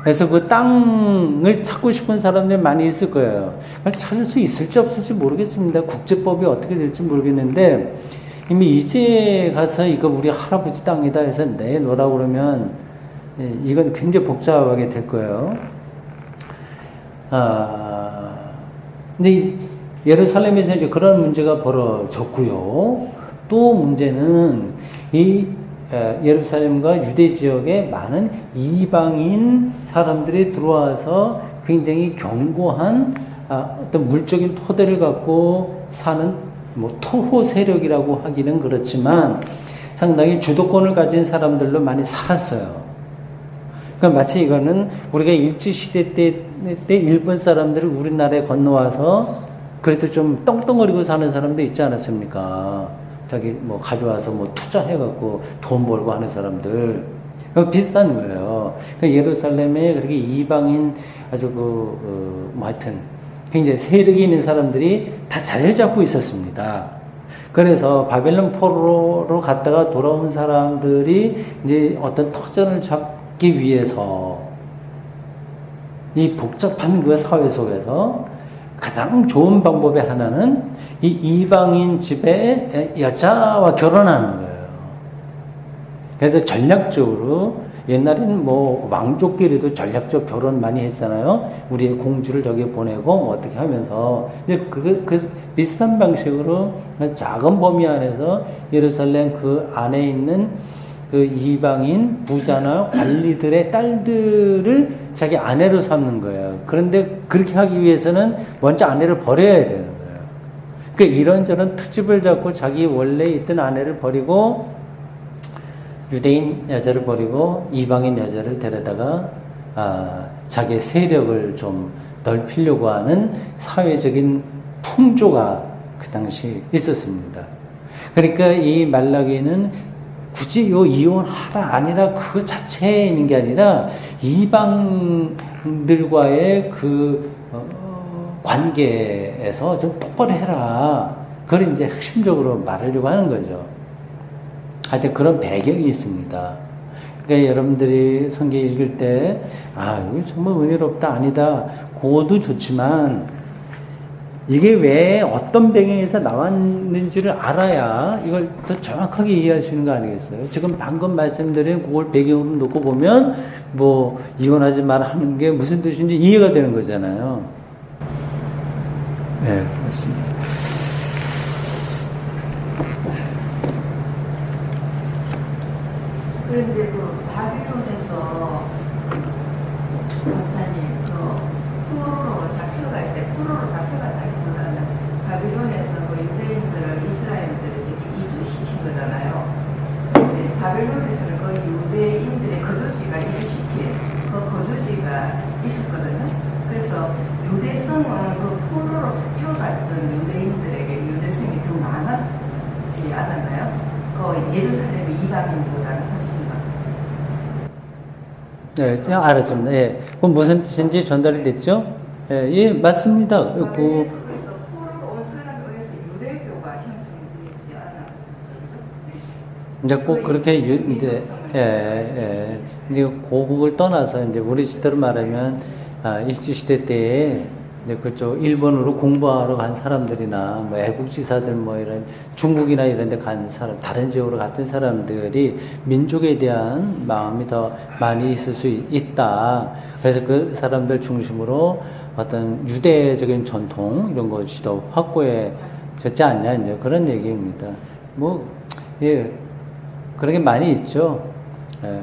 그래서 그 땅을 찾고 싶은 사람들이 많이 있을 거예요. 찾을 수 있을지 없을지 모르겠습니다. 국제법이 어떻게 될지 모르겠는데, 이미 이제 가서 이거 우리 할아버지 땅이다 해서 내놓으라 그러면, 이건 굉장히 복잡하게 될 거예요. 근데 예루살렘에서 이제 그런 문제가 벌어졌고요. 또 문제는 예루살렘과 유대 지역에 많은 이방인 사람들이 들어와서 굉장히 견고한 어떤 물적인 토대를 갖고 사는 뭐 토호 세력이라고 하기는 그렇지만 상당히 주도권을 가진 사람들로 많이 살았어요. 그러니까 마치 이거는 우리가 일제시대 때 일본 사람들을 우리나라에 건너와서 그래도 좀 떵떵거리고 사는 사람도 있지 않았습니까? 자기 뭐 가져와서 뭐 투자해갖고 돈 벌고 하는 사람들. 비슷한 거예요. 그러니까 예루살렘에 그렇게 이방인 아주 뭐 하여튼 굉장히 세력이 있는 사람들이 다 자리를 잡고 있었습니다. 그래서 바벨론 포로로 갔다가 돌아온 사람들이 이제 어떤 터전을 잡기 위해서 이 복잡한 그 사회 속에서 가장 좋은 방법의 하나는 이 이방인 집의 여자와 결혼하는 거예요. 그래서 전략적으로 옛날에는 뭐 왕족끼리도 전략적 결혼 많이 했잖아요. 우리의 공주를 저기 보내고 뭐 어떻게 하면서 이제 그 비슷한 방식으로 작은 범위 안에서 예루살렘 그 안에 있는 그 이방인 부자나 관리들의 딸들을 자기 아내로 삼는 거예요. 그런데 그렇게 하기 위해서는 먼저 아내를 버려야 되는 거예요. 그러니까 이런저런 트집을 잡고 자기 원래 있던 아내를 버리고 유대인 여자를 버리고 이방인 여자를 데려다가 자기의 세력을 좀 넓히려고 하는 사회적인 풍조가 그 당시 있었습니다. 그러니까 이 말라기는 굳이 요 이혼하라 아니라 그 자체에 있는 게 아니라 이방들과의 그 관계에서 좀 똑바로 해라. 그걸 이제 핵심적으로 말하려고 하는 거죠. 하여튼 그런 배경이 있습니다. 그러니까 여러분들이 성경 읽을 때, 이거 정말 은혜롭다, 아니다. 그것도 좋지만, 이게 왜 어떤 배경에서 나왔는지를 알아야 이걸 더 정확하게 이해할 수 있는 거 아니겠어요? 지금 방금 말씀드린 그걸 배경으로 놓고 보면, 뭐, 이혼하지 마라 하는 게 무슨 뜻인지 이해가 되는 거잖아요. 네, 그렇습니다. 그런데 그 바빌론에서 박사님 포로로 잡혀갔다기보다는 바빌론에서 그 유대인들을 이스라엘들을 이렇게 이주시킨 거잖아요. 근데 바빌론에서는 그 유대인들의 거주지가 이주시킨 그 거주지가 있을 성경은 그 포로로 잡혀갔던 유대인들에게 유대성이 더 많았지 않았나요? 그 예루살렘의 이방인보다는 훨씬 네, 제가 알았습니다. 예. 그럼 무슨 뜻인지 전달이 됐죠? 예, 예 맞습니다. 그, 그래서 포로로 온 사람에 의해서 유대교가 형성되지 않았어요. 이제 꼭 그렇게 이제 이제 고국을 떠나서 이제 우리 시대로 말하면 일제 시대 때에 이제 그쪽 일본으로 공부하러 간 사람들이나 뭐 애국지사들 뭐 이런 중국이나 이런 데 간 사람, 다른 지역으로 갔던 사람들이 민족에 대한 마음이 더 많이 있을 수 있다. 그래서 그 사람들 중심으로 어떤 유대적인 전통 이런 것이 더 확고해졌지 않냐 이제 그런 얘기입니다. 뭐 예. 그런 게 많이 있죠. 예.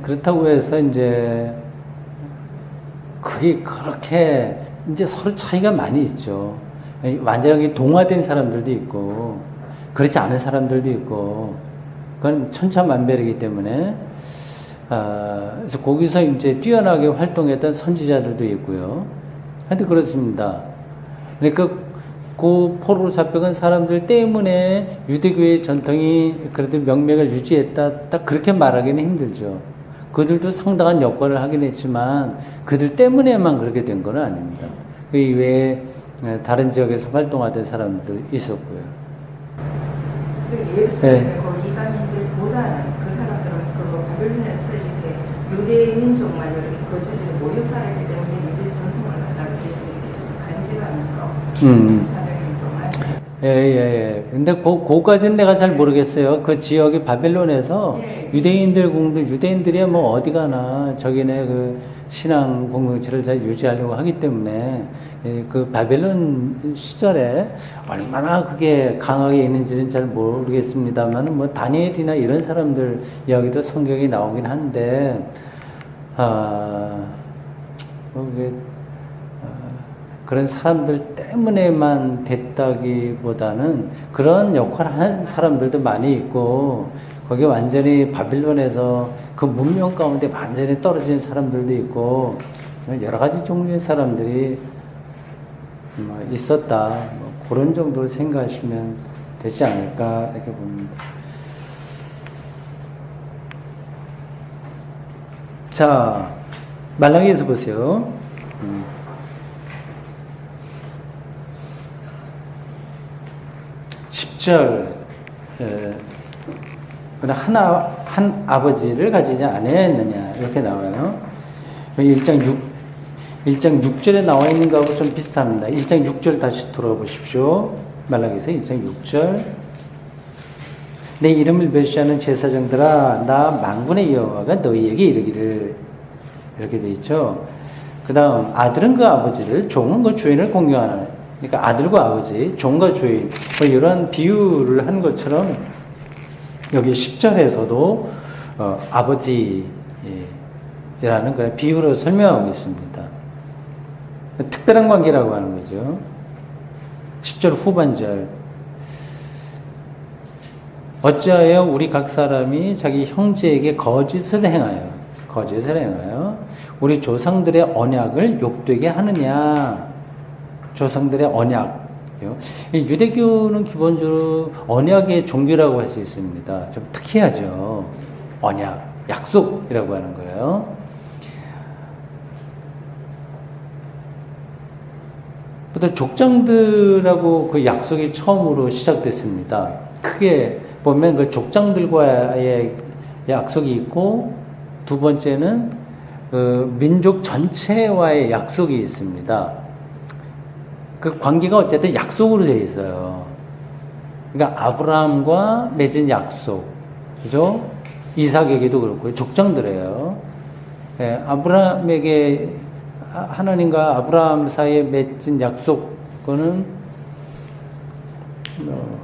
그렇다고 해서 이제 그게 그렇게 이제 서로 차이가 많이 있죠. 완전히 동화된 사람들도 있고 그렇지 않은 사람들도 있고 그건 천차만별이기 때문에 그래서 거기서 이제 뛰어나게 활동했던 선지자들도 있고요. 하여튼 그렇습니다. 그러니까 그 포로로 잡혀간 사람들 때문에 유대교의 전통이 그래도 명맥을 유지했다 딱 그렇게 말하기는 힘들죠. 그들도 상당한 역할을 하긴 했지만 그들 때문에만 그렇게 된 건 아닙니다. 그 이외에 다른 지역에서 활동하던 사람들 있었고요. 예루살렘의 그 이방인들보다는 그 사람들은 그 바벨론에서 이렇게 유대 민족만 이렇게 거주지에 모여 살았기 때문에 유대 전통을 갖다가 계속 이렇게 좀 간직하면서 사장님 동안 예. 근데 그거까지는 내가 잘 모르겠어요. 그 지역이 바벨론에서 유대인들 공동, 유대인들이 뭐 어디 가나 저기네 그 신앙 공동체를 잘 유지하려고 하기 때문에 그 바벨론 시절에 얼마나 그게 강하게 있는지는 잘 모르겠습니다만 뭐 다니엘이나 이런 사람들 이야기도 성경에 나오긴 한데 그런 사람들 때문에만 됐다기보다는 그런 역할을 한 사람들도 많이 있고 거기 완전히 바빌론에서 그 문명 가운데 완전히 떨어진 사람들도 있고 여러 가지 종류의 사람들이 있었다. 뭐 그런 정도로 생각하시면 되지 않을까 이렇게 봅니다. 자, 말라기에서 보세요. 10절 한 아버지를 가지지 아니했느냐 이렇게 나와요. 1장 6절에 나와 있는 거하고 좀 비슷합니다. 1장 6절 다시 돌아가 보십시오. 말라기서 1장 6절 내 이름을 멸시하는 제사장들아 나 만군의 여호와가 너희에게 이르기를 이렇게 돼 있죠. 그 다음 아들은 그 아버지를 종은 그 주인을 공경하는 그러니까 아들과 아버지, 종과 주인 뭐 이런 비유를 한 것처럼 여기 10절에서도 아버지라는 그런 비유로 설명하고 있습니다. 특별한 관계라고 하는 거죠. 10절 후반절 어찌하여 우리 각 사람이 자기 형제에게 거짓을 행하여 우리 조상들의 언약을 욕되게 하느냐. 조상들의 언약이요. 유대교는 기본적으로 언약의 종교라고 할 수 있습니다. 좀 특이하죠. 언약, 약속이라고 하는 거예요. 부터 족장들하고 그 약속이 처음으로 시작됐습니다. 크게 보면 그 족장들과의 약속이 있고 두 번째는 그 민족 전체와의 약속이 있습니다. 그 관계가 어쨌든 약속으로 되어 있어요. 그러니까 아브라함과 맺은 약속, 그죠? 이삭에게도 그렇고 족장들이에요. 예, 아브라함에게 하나님과 아브라함 사이에 맺은 약속, 그거는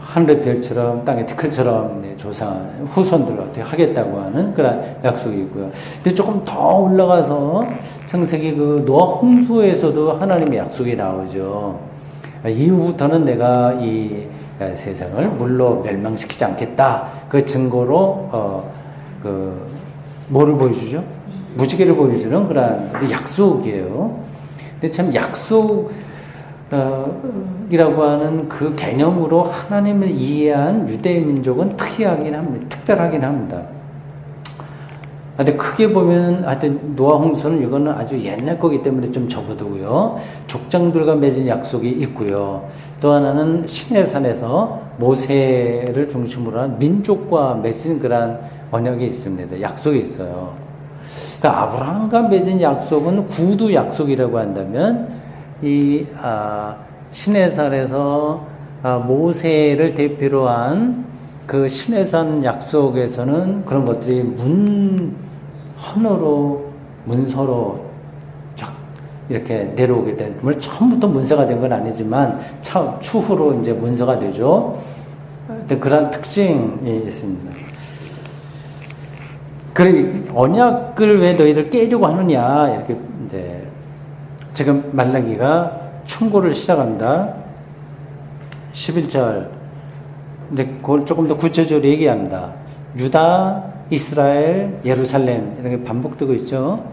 하늘의 별처럼 땅의 티끌처럼 조상 후손들을 어떻게 하겠다고 하는 그런 약속이 있고요. 근데 조금 더 올라가서 창세기 그 노아 홍수에서도 하나님의 약속이 나오죠. 이후부터는 내가 이 세상을 물로 멸망시키지 않겠다. 그 증거로 뭐를 보여주죠? 무지개를 보여주는 그런 약속이에요. 근데 참 약속 이라고 하는 그 개념으로 하나님을 이해한 유대 민족은 특이하긴 합니다. 특별하긴 합니다. 근데 크게 보면 하여튼 노아 홍수는 이거는 아주 옛날 거기 때문에 좀 접어두고요. 족장들과 맺은 약속이 있고요. 또 하나는 시내산에서 모세를 중심으로 한 민족과 맺은 그런 언약이 있습니다. 약속이 있어요. 그러니까 아브라함과 맺은 약속은 구두 약속이라고 한다면 이 시내산에서 모세를 대표로 한 그 시내산 약속에서는 그런 것들이 문서로 쫙 이렇게 내려오게 된, 물론 처음부터 문서가 된 건 아니지만 추후로 이제 문서가 되죠. 그런 특징이 있습니다. 그래, 언약을 왜 너희들 깨려고 하느냐, 이렇게 이제 지금 말라기가 충고를 시작합니다. 11절. 이제 그걸 조금 더 구체적으로 얘기합니다. 유다, 이스라엘, 예루살렘 이렇게 반복되고 있죠.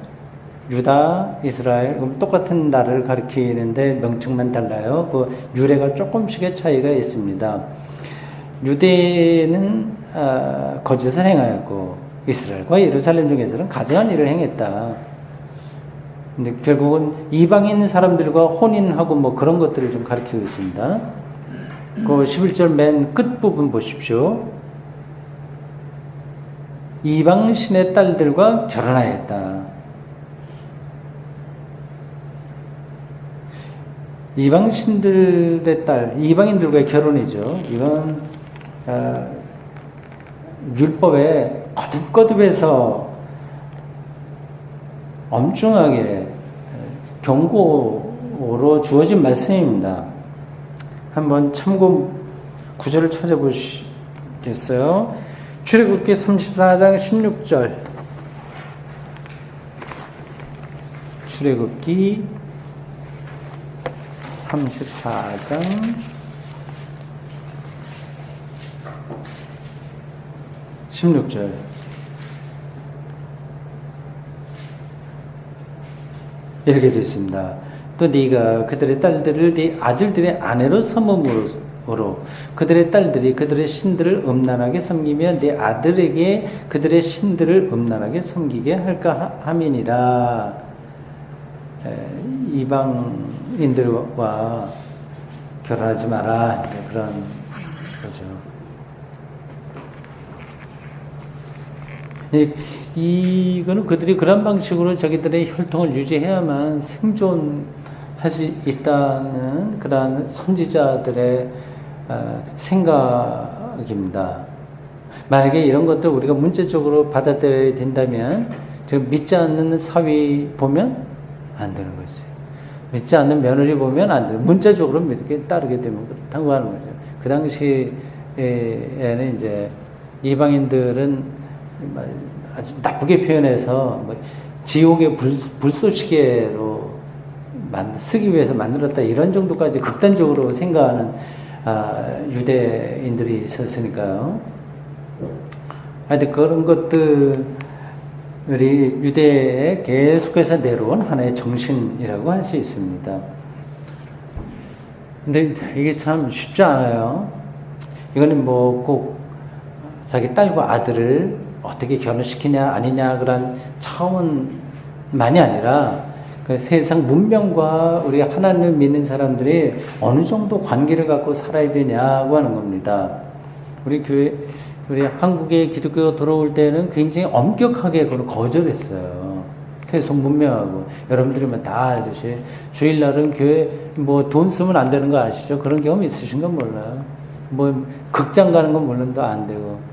유다, 이스라엘, 그럼 똑같은 나라를 가리키는데 명칭만 달라요. 그 유래가 조금씩의 차이가 있습니다. 유대는 거짓을 행하였고 이스라엘과 예루살렘 중에서는 가증한 일을 행했다. 근데 결국은 이방인 사람들과 혼인하고 뭐 그런 것들을 좀 가리키고 있습니다. 그 11절 맨 끝부분 보십시오. 이방 신의 딸들과 결혼하였다. 이방 신들의 딸, 이방인들과의 결혼이죠. 이건 율법에 거듭거듭해서 엄중하게 경고로 주어진 말씀입니다. 한번 참고 구절을 찾아보시겠어요? 출애굽기 34장 16절. 출애굽기 34장 16절. 이렇게 되어 있습니다. 또 네가 그들의 딸들을 네 아들들의 아내로 삼음으로 그들의 딸들이 그들의 신들을 음란하게 섬기며 네 아들에게 그들의 신들을 음란하게 섬기게 할까 함이니라. 이방인들과 결혼하지 마라. 그런 거죠. 이거는 그들이 그런 방식으로 자기들의 혈통을 유지해야만 생존할 수 있다는 그러한 선지자들의 생각입니다. 만약에 이런 것들 우리가 문제적으로 받아들여야 된다면 믿지 않는 사위 보면 안 되는 거지. 믿지 않는 며느리 보면 안 돼요. 문자적으로 이렇게 따르게 되면 그렇다고 하는 거죠. 그 당시에는 이제 이방인들은 아주 나쁘게 표현해서 지옥의 불쏘시개로 쓰기 위해서 만들었다 이런 정도까지 극단적으로 생각하는 유대인들이 있었으니까요. 하여튼 그런 것들이 유대에 계속해서 내려온 하나의 정신이라고 할 수 있습니다. 근데 이게 참 쉽지 않아요. 이거는 뭐 꼭 자기 딸과 아들을 어떻게 결혼시키냐 아니냐 그런 차원만이 아니라 그 세상 문명과 우리 하나님을 믿는 사람들이 어느 정도 관계를 갖고 살아야 되냐고 하는 겁니다. 우리 교회, 우리 한국에 기독교가 들어올 때는 굉장히 엄격하게 그걸 거절했어요. 세속 문명하고 여러분들이 다 알듯이 주일날은 교회 뭐 돈 쓰면 안 되는 거 아시죠? 그런 경험 있으신 건 몰라요. 뭐 극장 가는 건 물론도 안 되고.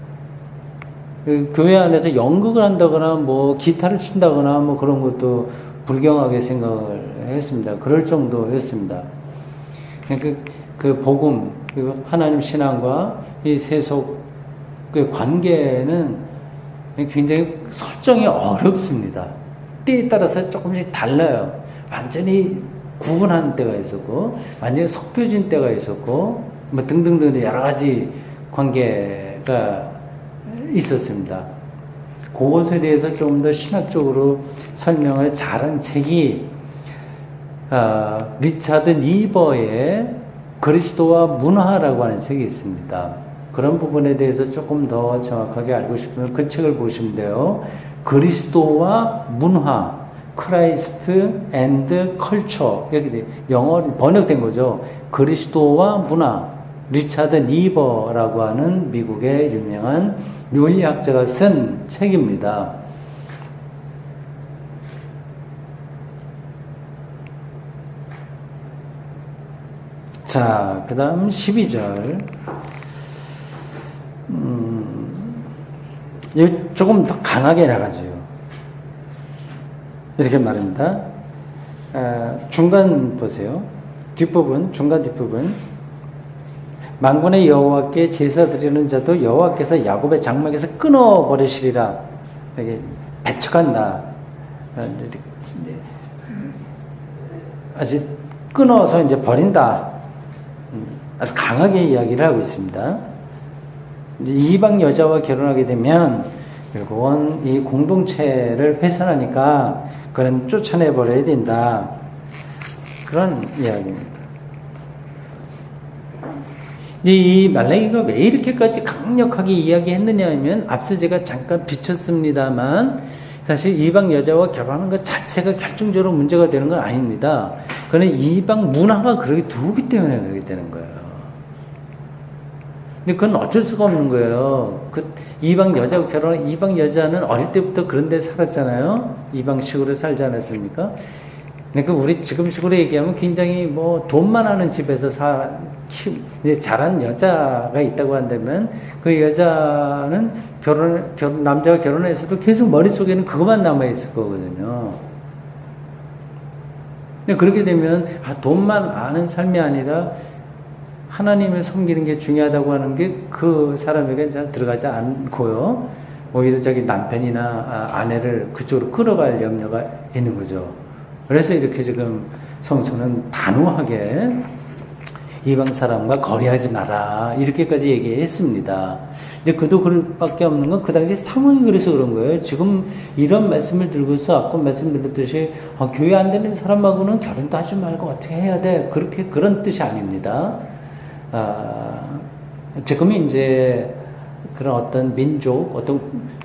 그 교회 안에서 연극을 한다거나 뭐 기타를 친다거나 뭐 그런 것도 불경하게 생각을 했습니다. 그럴 정도였습니다. 그 복음, 그 하나님 신앙과 이 세속의 관계는 굉장히 설정이 어렵습니다. 때에 따라서 조금씩 달라요. 완전히 구분한 때가 있었고, 완전히 섞여진 때가 있었고, 뭐 등등등 여러 가지 관계가 있었습니다. 그것에 대해서 좀 더 신학적으로 설명을 잘한 책이 리차드 니버의 그리스도와 문화라고 하는 책이 있습니다. 그런 부분에 대해서 조금 더 정확하게 알고 싶으면 그 책을 보시면 돼요. 그리스도와 문화, Christ and Culture. 여기 영어 번역된 거죠. 그리스도와 문화. 리차드 니버라고 하는 미국의 유명한 윤리학자가 쓴 책입니다. 자, 그 다음 12절. 조금 더 강하게 나가죠. 이렇게 말합니다. 중간 보세요. 뒷부분, 중간 뒷부분. 만군의 여호와께 제사 드리는 자도 여호와께서 야곱의 장막에서 끊어버리시리라. 이게 배척한다. 아직 끊어서 이제 버린다. 아주 강하게 이야기를 하고 있습니다. 이제 이방 여자와 결혼하게 되면 결국은 이 공동체를 훼손하니까 그런 쫓아내버려야 된다. 그런 이야기입니다. 이 말라기가 왜 이렇게까지 강력하게 이야기했느냐 하면 앞서 제가 잠깐 비쳤습니다만 사실 이방 여자와 결혼하는 것 자체가 결정적으로 문제가 되는 건 아닙니다. 그는 이방 문화가 그렇게 두기 때문에 그렇게 되는 거예요. 근데 그건 어쩔 수가 없는 거예요. 이방 여자와 결혼한 이방 여자는 어릴 때부터 그런 데 살았잖아요. 이방식으로 살지 않았습니까? 그러니까 우리 지금식으로 얘기하면 굉장히 뭐 돈만 하는 집에서 자란 여자가 있다고 한다면 그 여자는 남자가 결혼해서도 계속 머릿속에는 그것만 남아있을 거거든요. 근데 그렇게 되면 돈만 아는 삶이 아니라 하나님을 섬기는 게 중요하다고 하는 게 그 사람에게 잘 들어가지 않고요. 오히려 자기 남편이나 아내를 그쪽으로 끌어갈 염려가 있는 거죠. 그래서 이렇게 지금 성서는 단호하게 이방 사람과 거래하지 마라 이렇게까지 얘기했습니다. 근데 그도 그럴 밖에 없는 건 그 당시 상황이 그래서 그런 거예요. 지금 이런 말씀을 들고서 아까 말씀드렸듯이 교회 안 되는 사람하고는 결혼도 하지 말고 어떻게 해야 돼 그런 뜻이 아닙니다. 지금은 이제 그런 어떤 민족, 어떤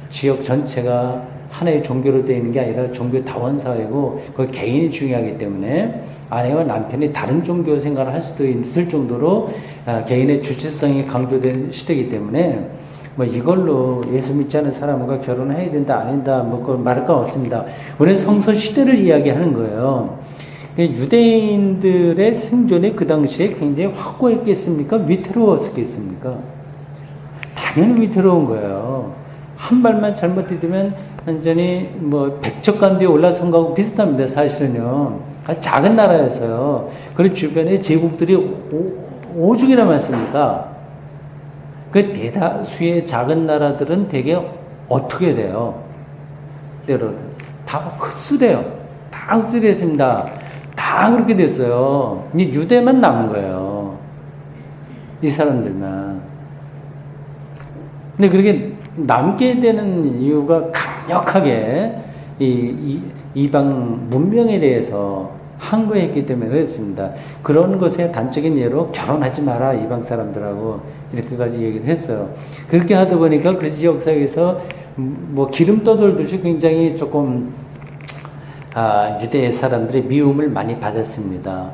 지역 전체가 하나의 종교로 되어 있는 게 아니라 종교 다원사회고 그 개인이 중요하기 때문에 아내와 남편이 다른 종교 생활을 할 수도 있을 정도로 개인의 주체성이 강조된 시대이기 때문에 뭐 이걸로 예수 믿지 않은 사람과 결혼해야 된다 안 된다 뭐 그걸 말할 건 없습니다. 우리는 성서 시대를 이야기하는 거예요. 유대인들의 생존이 그 당시에 굉장히 확고했겠습니까? 위태로웠겠습니까? 당연히 위태로운 거예요. 한 발만 잘못 디디면 완전히 뭐 백척간도에 올라선 거하고 비슷합니다. 사실은요. 아주 작은 나라에서요. 그리고 주변에 제국들이 오죽이나 많습니까? 그 대다수의 작은 나라들은 되게 어떻게 돼요? 때로 다 흡수돼요. 다 흡수됐습니다. 다 그렇게 됐어요. 이 유대만 남은 거예요. 이 사람들만. 근데 그렇게 남게 되는 이유가 강력하게 이방 문명에 대해서 항거했기 때문에 그렇습니다. 그런 것의 단적인 예로 결혼하지 마라 이방 사람들하고 이렇게까지 얘기를 했어요. 그렇게 하다 보니까 그 지역 사회에서 뭐 기름 떠돌듯이 굉장히 조금 유대 사람들의 미움을 많이 받았습니다.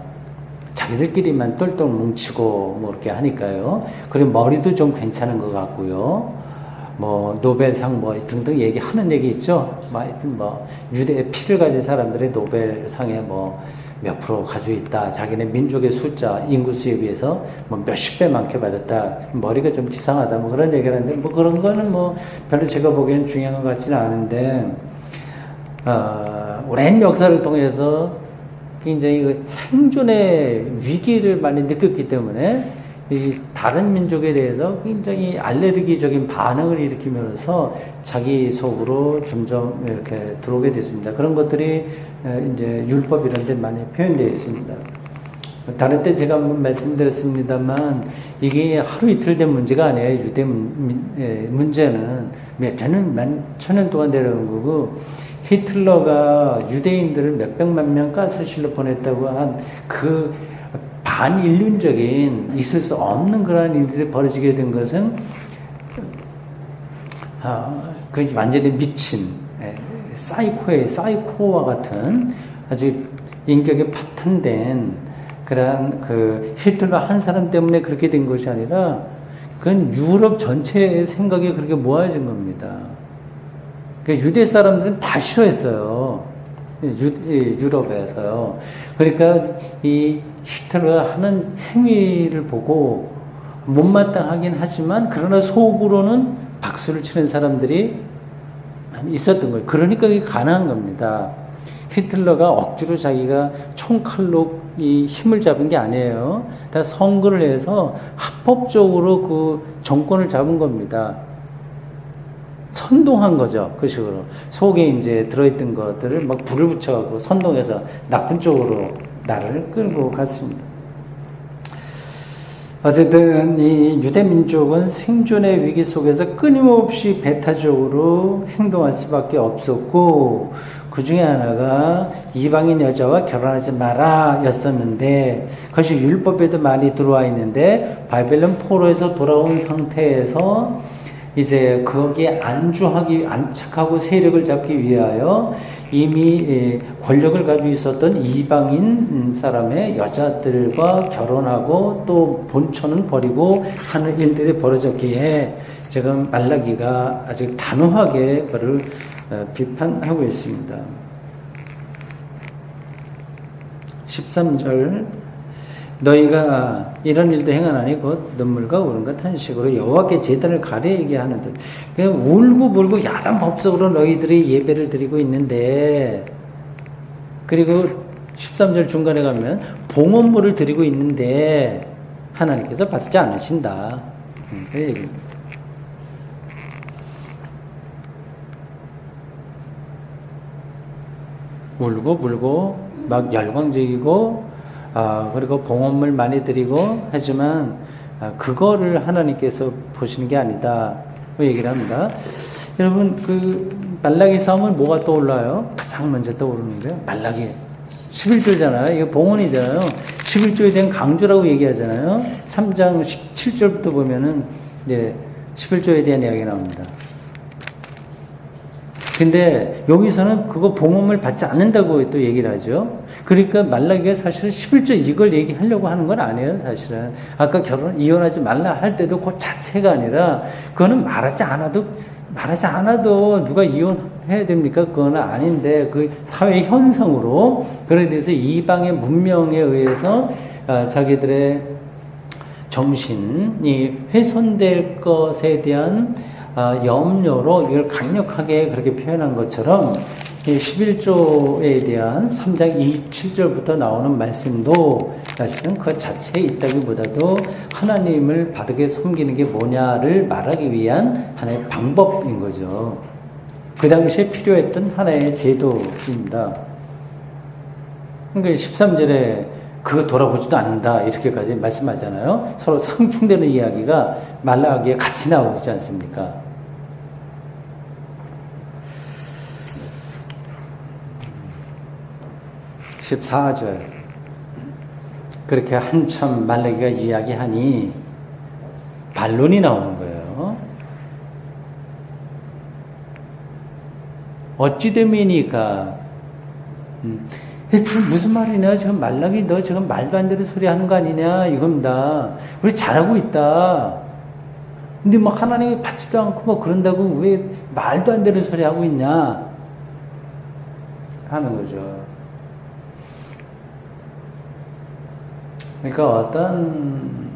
자기들끼리만 똘똘 뭉치고 뭐 이렇게 하니까요. 그리고 머리도 좀 괜찮은 것 같고요. 뭐 노벨상 뭐 등등 얘기하는 얘기 있죠. 하여튼 뭐 유대의 피를 가진 사람들의 노벨상에 뭐 몇 프로 가지고 있다. 자기네 민족의 숫자 인구수에 비해서 뭐 몇십 배 많게 받았다. 머리가 좀 이상하다. 뭐 그런 얘기를 하는데 뭐 그런 거는 뭐 별로 제가 보기엔 중요한 것 같지는 않은데 오랜 역사를 통해서 굉장히 그 생존의 위기를 많이 느꼈기 때문에 이 다른 민족에 대해서 굉장히 알레르기적인 반응을 일으키면서 자기 속으로 점점 이렇게 들어오게 됐습니다. 그런 것들이 이제 율법 이런 데 많이 표현되어 있습니다. 다른 때 제가 한번 말씀드렸습니다만 이게 하루 이틀 된 문제가 아니에요. 유대 문제는 몇 천 년 동안 내려온 거고 히틀러가 유대인들을 몇백만 명 가스실로 보냈다고 한 그 반인륜적인 있을 수 없는 그러한 일들이 벌어지게 된 것은 그 완전히 미친 사이코와 같은 아주 인격에 파탄된 그러한 그 히틀러 한 사람 때문에 그렇게 된 것이 아니라 그건 유럽 전체의 생각이 그렇게 모아진 겁니다. 그러니까 유대 사람들은 다 싫어했어요. 유럽에서요. 그러니까 이 히틀러 하는 행위를 보고 못마땅하긴 하지만 그러나 속으로는 박수를 치는 사람들이 있었던 거예요. 그러니까 이게 가능한 겁니다. 히틀러가 억지로 자기가 총칼로 이 힘을 잡은 게 아니에요. 다 선거를 해서 합법적으로 그 정권을 잡은 겁니다. 선동한 거죠. 그 식으로. 속에 이제 들어있던 것들을 막 불을 붙여갖고 선동해서 나쁜 쪽으로 나를 끌고 갔습니다. 어쨌든 이 유대민족은 생존의 위기 속에서 끊임없이 배타적으로 행동할 수밖에 없었고 그 중에 하나가 이방인 여자와 결혼하지 마라 였었는데 그것이 율법에도 많이 들어와 있는데 바벨론 포로에서 돌아온 상태에서 이제 거기에 안착하고 세력을 잡기 위하여 이미 권력을 가지고 있었던 이방인 사람의 여자들과 결혼하고 또 본처는 버리고 하는 일들이 벌어졌기에 지금 말라기가 아주 단호하게 그를 비판하고 있습니다. 13절 너희가 이런 일도 행하나니 곧 눈물과 울음과 탄식으로 여호와께 제단을 가리게 하는 듯 울고불고 야단 법석으로 너희들이 예배를 드리고 있는데 그리고 13절 중간에 가면 봉헌물을 드리고 있는데 하나님께서 받지 않으신다. 그 얘기입니다. 울고불고 막 열광적이고 그리고 봉헌물 많이 드리고 하지만 그거를 하나님께서 보시는 게 아니다. 그 얘기를 합니다. 여러분 그 말라기 싸움은 뭐가 떠올라요? 가장 먼저 떠오르는 거예요. 말라기 11조잖아요. 이거 봉헌이잖아요. 11조에 대한 강조라고 얘기하잖아요. 3장 17절부터 보면은 이제 11조에 대한 이야기가 나옵니다. 근데 여기서는 그거 봉헌을 받지 않는다고 또 얘기를 하죠. 그러니까 말라기가 사실은 11조 이걸 얘기하려고 하는 건 아니에요, 사실은. 아까 이혼하지 말라 할 때도 그 자체가 아니라, 그거는 말하지 않아도 누가 이혼해야 됩니까? 그건 아닌데, 그 사회 현상으로, 그래 대해서 이방의 문명에 의해서, 자기들의 정신이 훼손될 것에 대한 염려로 이걸 강력하게 그렇게 표현한 것처럼 11조에 대한 3장 27절부터 나오는 말씀도 사실은 그 자체에 있다기보다도 하나님을 바르게 섬기는 게 뭐냐를 말하기 위한 하나의 방법인 거죠. 그 당시에 필요했던 하나의 제도입니다. 그러니까 13절에 그거 돌아보지도 않는다 이렇게까지 말씀하잖아요. 서로 상충되는 이야기가 말라기에 같이 나오지 않습니까? 14절 그렇게 한참 말라기가 이야기하니 반론이 나오는 거예요. 어찌 됨이니까 무슨 말이냐 지금 말라기 너 지금 말도 안 되는 소리 하는 거 아니냐 이겁니다. 우리 잘하고 있다. 근데 뭐 하나님이 받지도 않고 뭐 그런다고 왜 말도 안 되는 소리 하고 있냐 하는 거죠. 그러니까 어떤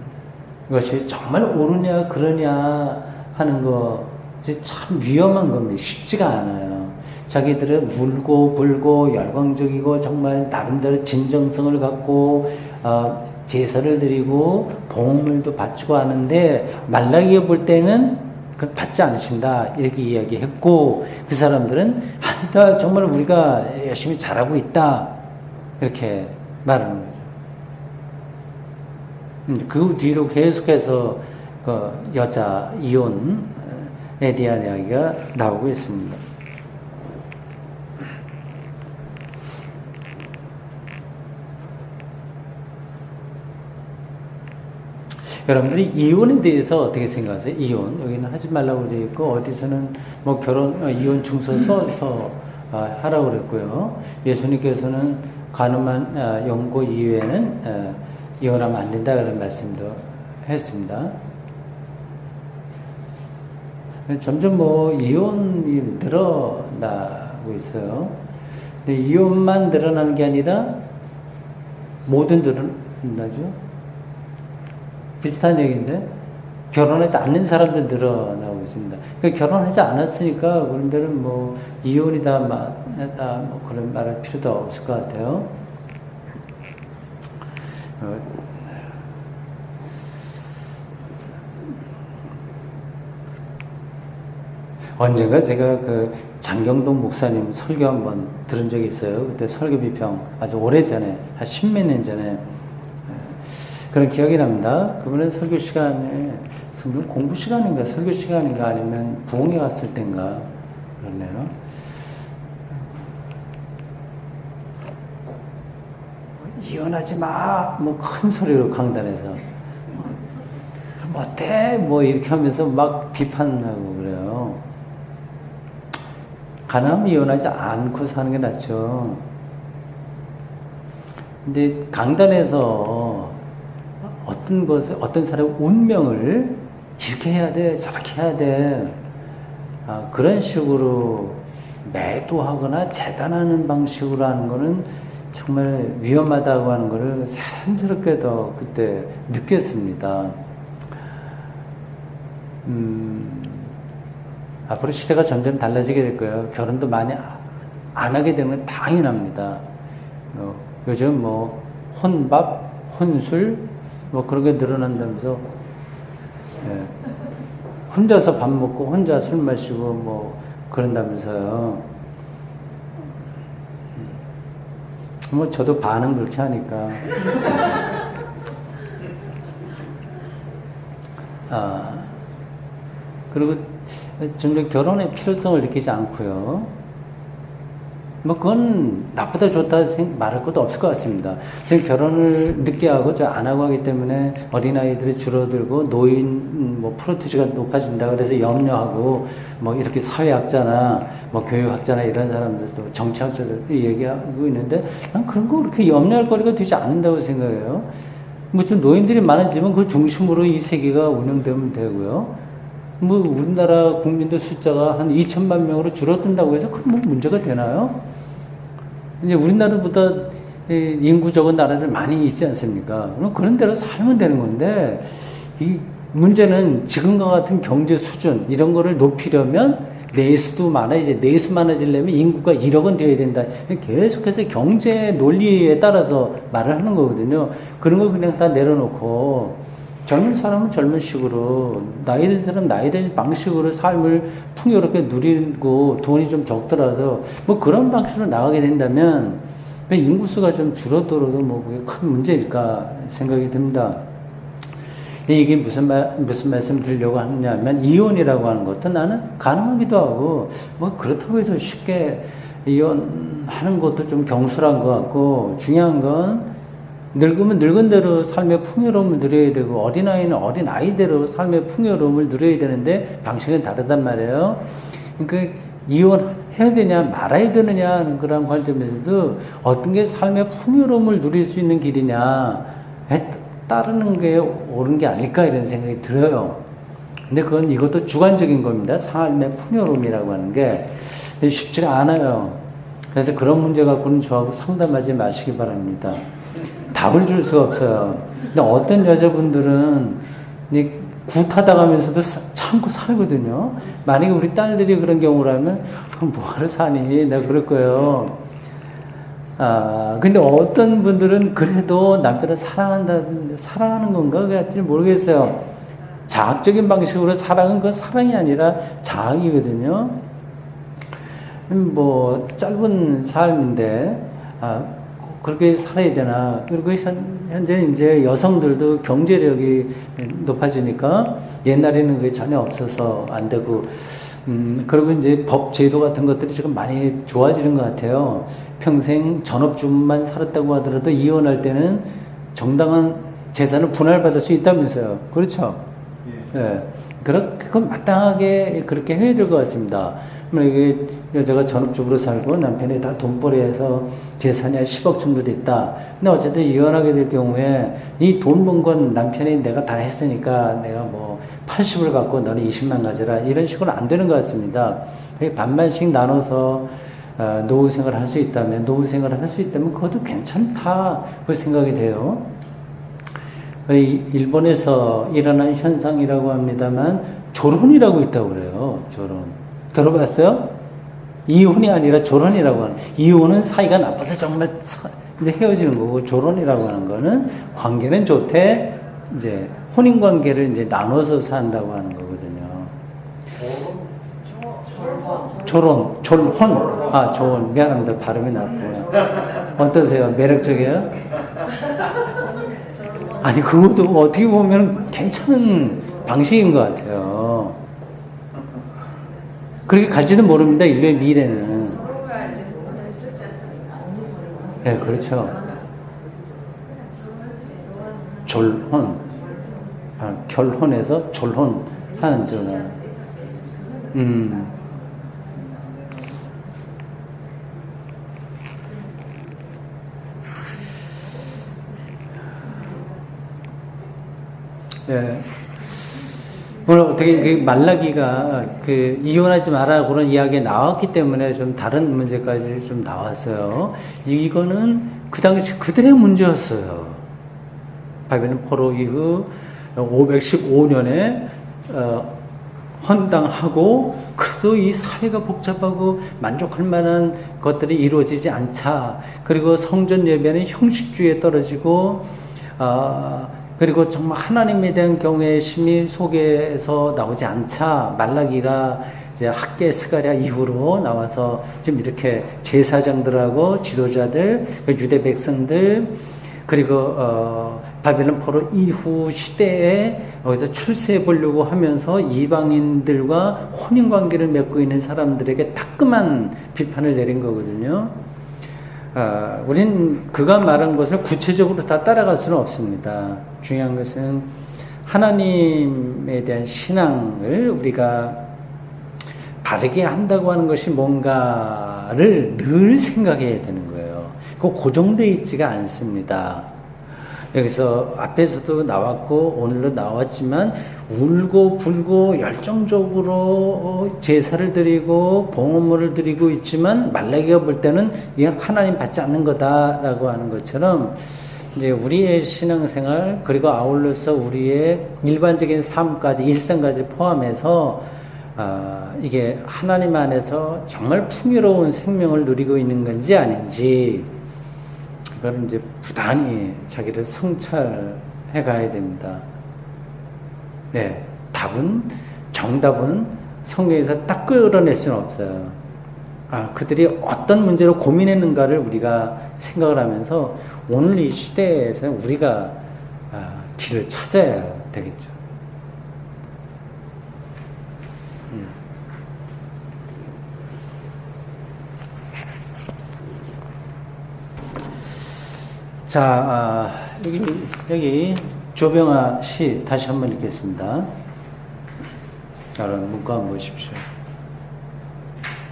것이 정말 옳으냐 그러냐 하는 것이 참 위험한 겁니다. 쉽지가 않아요. 자기들은 울고 불고 열광적이고 정말 나름대로 진정성을 갖고 제사를 드리고 봉헌물도 바치고 하는데 말라기가 볼 때는 그걸 받지 않으신다 이렇게 이야기했고 그 사람들은 한다 정말 우리가 열심히 잘하고 있다 이렇게 말하는 거예요. 그 뒤로 계속해서 그 여자 이혼에 대한 이야기가 나오고 있습니다. 여러분들이 이혼에 대해서 어떻게 생각하세요? 이혼. 여기는 하지 말라고 되어 있고, 어디서는 뭐 이혼 중서서 하라고 그랬고요. 예수님께서는 간음한 영고 이외에는 이혼하면 안 된다 그런 말씀도 했습니다. 점점 뭐 이혼이 늘어나고 있어요. 근데 이혼만 늘어나는 게 아니라 뭐든 늘어나죠. 비슷한 얘기인데 결혼하지 않는 사람도 늘어나고 있습니다. 그러니까 결혼하지 않았으니까 그런데는 뭐 이혼이다 뭐 그런 말할 필요도 없을 것 같아요. 언젠가 제가 그 장경동 목사님 설교 한번 들은 적이 있어요. 그때 설교 비평 아주 오래전에 한 십몇 년 전에 그런 기억이 납니다. 그분의 설교 시간에 공부 시간인가 설교 시간인가 아니면 부흥회 갔을 때인가 그러네요. 이혼하지 마! 뭐 큰 소리로 강단에서 그럼 어때? 뭐 이렇게 하면서 막 비판하고 그래요. 가능하면 이혼하지 않고 사는 게 낫죠. 근데 강단에서 어떤 사람의 운명을 이렇게 해야 돼, 저렇게 해야 돼. 그런 식으로 매도하거나 재단하는 방식으로 하는 거는 정말 위험하다고 하는 거를 새삼스럽게도 그때 느꼈습니다. 앞으로 시대가 점점 달라지게 될 거예요. 결혼도 많이 안 하게 되는 건 당연합니다. 요즘 뭐 혼밥, 혼술 뭐 그런 게 늘어난다면서 혼자서 밥 먹고 혼자 술 마시고 뭐 그런다면서요. 뭐 저도 반응 그렇게 하니까 그리고 점점 결혼의 필요성을 느끼지 않고요. 뭐 그건 나쁘다 좋다 말할 것도 없을 것 같습니다. 지금 결혼을 늦게 하고 안 하고 하기 때문에 어린아이들이 줄어들고 노인 뭐 프로티지가 높아진다 그래서 염려하고 뭐 이렇게 사회학자나 뭐 교육학자나 이런 사람들도 정치학자들이 얘기하고 있는데 난 그런 거 그렇게 염려할 거리가 되지 않는다고 생각해요. 뭐 좀 노인들이 많아지면 그 중심으로 이 세계가 운영되면 되고요. 뭐 우리나라 국민들 숫자가 한 2천만 명으로 줄어든다고 해서 그럼 뭐 문제가 되나요? 이제 우리나라보다 인구 적은 나라들 많이 있지 않습니까? 그럼 그런 대로 살면 되는 건데 이 문제는 지금과 같은 경제 수준 이런 거를 높이려면 내수도 많아야지. 내수 많아지려면 인구가 1억은 되어야 된다. 계속해서 경제 논리에 따라서 말을 하는 거거든요. 그런 거 그냥 다 내려놓고 젊은 사람은 젊은 식으로, 나이 든 사람은 나이 든 방식으로 삶을 풍요롭게 누리고 돈이 좀 적더라도 뭐 그런 방식으로 나가게 된다면 인구수가 좀 줄어들어도 뭐 그게 큰 문제일까 생각이 듭니다. 이게 무슨 말씀 드리려고 하느냐면 이혼이라고 하는 것도 나는 가능하기도 하고 뭐 그렇다고 해서 쉽게 이혼하는 것도 좀 경솔한 것 같고 중요한 건 늙으면 늙은 대로 삶의 풍요로움을 누려야 되고 어린아이는 어린아이대로 삶의 풍요로움을 누려야 되는데 방식은 다르단 말이에요. 그러니까 이혼해야 되냐 말아야 되느냐 하는 그런 관점에서도 어떤 게 삶의 풍요로움을 누릴 수 있는 길이냐에 따르는 게 옳은 게 아닐까 이런 생각이 들어요. 근데 그건 이것도 주관적인 겁니다. 삶의 풍요로움이라고 하는 게 쉽지가 않아요. 그래서 그런 문제 갖고는 저하고 상담하지 마시기 바랍니다. 답을 줄 수가 없어요. 근데 어떤 여자분들은 굿하다가면서도 참고 살거든요. 만약에 우리 딸들이 그런 경우라면 뭐하러 사니? 내가 그럴 거예요. 근데 어떤 분들은 그래도 남편을 사랑하는 건가? 그럴지 모르겠어요. 자학적인 방식으로 사랑은 그건 사랑이 아니라 자학이거든요. 뭐 짧은 삶인데 그렇게 살아야 되나. 그리고 현재 이제 여성들도 경제력이 높아지니까 옛날에는 그게 전혀 없어서 안 되고, 그리고 이제 법 제도 같은 것들이 지금 많이 좋아지는 것 같아요. 평생 전업주부만 살았다고 하더라도 이혼할 때는 정당한 재산을 분할받을 수 있다면서요. 그렇죠? 예. 예. 그건 마땅하게 그렇게 해야 될 것 같습니다. 이게 여자가 전업주부로 살고 남편이 다 돈벌이해서 재산이 한 10억 정도 됐다. 근데 어쨌든 이혼하게 될 경우에 이 돈 번 건 남편이 내가 다 했으니까 내가 뭐 80을 갖고 너는 20만 가져라. 이런 식으로 안 되는 것 같습니다. 반반씩 나눠서 노후 생활을 할 수 있다면, 그것도 괜찮다. 그 생각이 돼요. 일본에서 일어난 현상이라고 합니다만, 조론이라고 있다고 그래요. 조론. 들어봤어요? 이혼이 아니라 조론이라고 하는. 이혼은 사이가 나빠서 정말 헤어지는 거고, 조론이라고 하는 거는 관계는 좋대, 이제 혼인 관계를 이제 나눠서 산다고 하는 거거든요. 조론, 졸혼. 조론. 미안합니다. 발음이 나쁘고요. 어떠세요? 매력적이에요? 아니, 그것도 어떻게 보면 괜찮은 방식인 것 같아요. 그렇게 갈지는 모릅니다. 인류의 미래는. 네, 그렇죠. 졸혼. 결혼해서 졸혼 하는 저는. 네. 오늘 어떻게 말라기가 이혼하지 마라 그런 이야기가 나왔기 때문에 좀 다른 문제까지 좀 나왔어요. 이거는 그 당시 그들의 문제였어요. 바벨론 포로 이후 515년에 헌당하고 그래도 이 사회가 복잡하고 만족할 만한 것들이 이루어지지 않자. 그리고 성전 예배는 형식주의에 떨어지고 그리고 정말 하나님에 대한 경외심이 속에서 나오지 않자 말라기가 이제 학계 스가랴 이후로 나와서 지금 이렇게 제사장들하고 지도자들, 유대 백성들, 그리고 바벨론 포로 이후 시대에 여기서 출세해 보려고 하면서 이방인들과 혼인 관계를 맺고 있는 사람들에게 따끔한 비판을 내린 거거든요. 우린 그가 말한 것을 구체적으로 다 따라갈 수는 없습니다. 중요한 것은 하나님에 대한 신앙을 우리가 바르게 한다고 하는 것이 뭔가를 늘 생각해야 되는 거예요. 그거 고정되어 있지가 않습니다. 여기서 앞에서도 나왔고 오늘도 나왔지만 울고 불고 열정적으로 제사를 드리고 봉헌물을 드리고 있지만 말라기가 볼 때는 이건 하나님 받지 않는 거다라고 하는 것처럼 이제 우리의 신앙생활 그리고 아울러서 우리의 일반적인 삶까지 일상까지 포함해서 이게 하나님 안에서 정말 풍요로운 생명을 누리고 있는 건지 아닌지 그건 이제 부단히 자기를 성찰해 가야 됩니다. 네, 정답은 성경에서 딱 끌어낼 수는 없어요. 그들이 어떤 문제로 고민했는가를 우리가 생각을 하면서 오늘 이 시대에서 우리가 길을 찾아야 되겠죠. 자, 여기 조병아 시 다시 한번 읽겠습니다. 여러분 문과 한번 보십시오.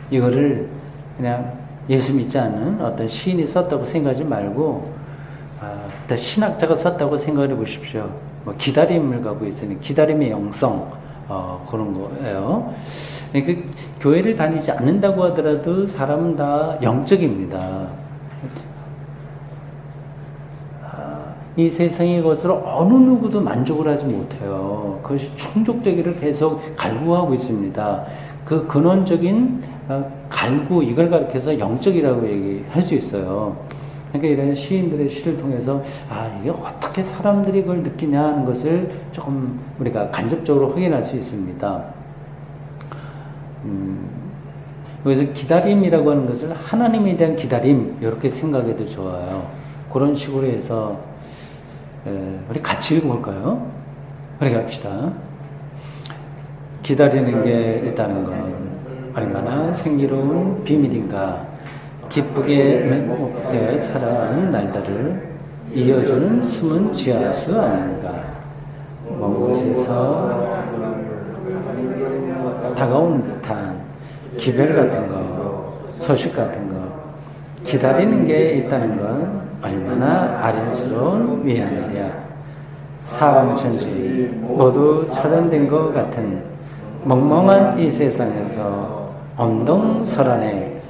이거를 그냥 예수 믿지 않는 어떤 시인이 썼다고 생각하지 말고 어떤 신학자가 썼다고 생각해 보십시오. 뭐 기다림을 갖고 있으니 기다림의 영성 그런 거예요. 그러니까 교회를 다니지 않는다고 하더라도 사람은 다 영적입니다. 이 세상의 것으로 어느 누구도 만족을 하지 못해요. 그것이 충족되기를 계속 갈구하고 있습니다. 그 근원적인 갈구, 이걸 가리켜서 영적이라고 얘기할 수 있어요. 그러니까 이런 시인들의 시를 통해서 이게 어떻게 사람들이 그걸 느끼냐 하는 것을 조금 우리가 간접적으로 확인할 수 있습니다. 여기서 기다림이라고 하는 것을 하나님에 대한 기다림 이렇게 생각해도 좋아요. 그런 식으로 해서 우리 같이 읽어볼까요? 그렇게 합시다. 기다리는 게 있다는 건 얼마나 생기로운 비밀인가. 기쁘게 살아가는 날들을 이어주는 숨은 지하수 아닌가. 먼 곳에서 다가오는 듯한 기별 같은 거, 소식 같은 거, 기다리는 게 있다는 건 얼마나 아련스러운 위안이랴. 사방천지 모두 차단된 것 같은 멍멍한 이 세상에서 엄동설안에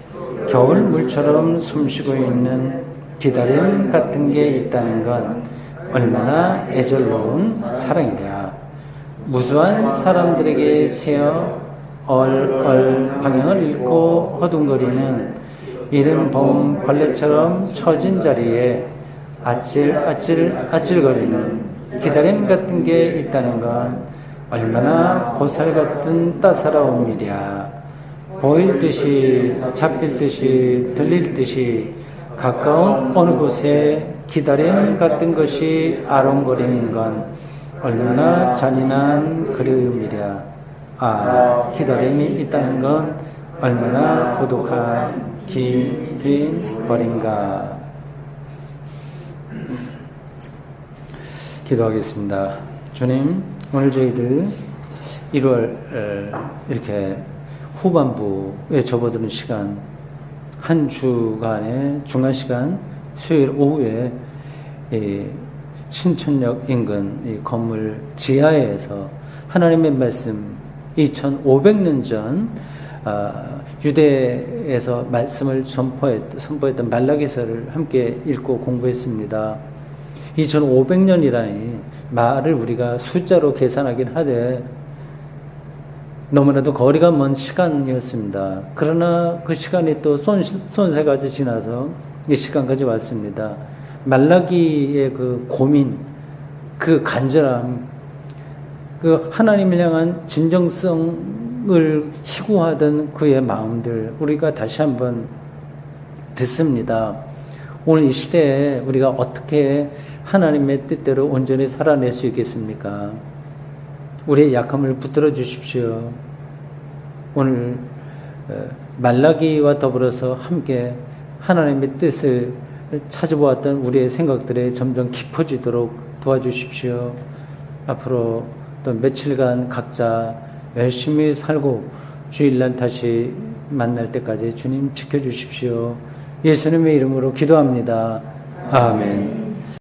겨울 물처럼 숨쉬고 있는 기다림 같은 게 있다는 건 얼마나 애절로운 사랑이랴. 무수한 사람들에게 새어 얼얼 방향을 잃고 허둥거리는 이른 봄 벌레처럼 처진 자리에 아찔아찔거리는 기다림 같은 게 있다는 건 얼마나 보살 같은 따사로운 일이야. 보일 듯이, 잡힐 듯이, 들릴 듯이 가까운 어느 곳에 기다림 같은 것이 아롱거리는 건 얼마나 잔인한 그리움이랴. 아, 기다림이 있다는 건 얼마나 고독한 긴 벌인가. 기도하겠습니다. 주님, 오늘 저희들 1월 이렇게 후반부에 접어드는 시간, 한 주간의 중간 시간 수요일 오후에 이 신천역 인근 이 건물 지하에서 하나님의 말씀 2500년 전 유대에서 말씀을 선포했던 말라기서를 함께 읽고 공부했습니다. 2500년이라니 말을 우리가 숫자로 계산하긴 하되 너무나도 거리가 먼 시간이었습니다. 그러나 그 시간이 또 손새까지 지나서 이 시간까지 왔습니다. 말라기의 그 고민, 그 간절함, 그 하나님을 향한 진정성을 희구하던 그의 마음들 우리가 다시 한번 듣습니다. 오늘 이 시대에 우리가 어떻게 하나님의 뜻대로 온전히 살아낼 수 있겠습니까? 우리의 약함을 붙들어 주십시오. 오늘 말라기와 더불어서 함께 하나님의 뜻을 찾아보았던 우리의 생각들에 점점 깊어지도록 도와주십시오. 앞으로 또 며칠간 각자 열심히 살고 주일날 다시 만날 때까지 주님 지켜주십시오. 예수님의 이름으로 기도합니다. 아멘.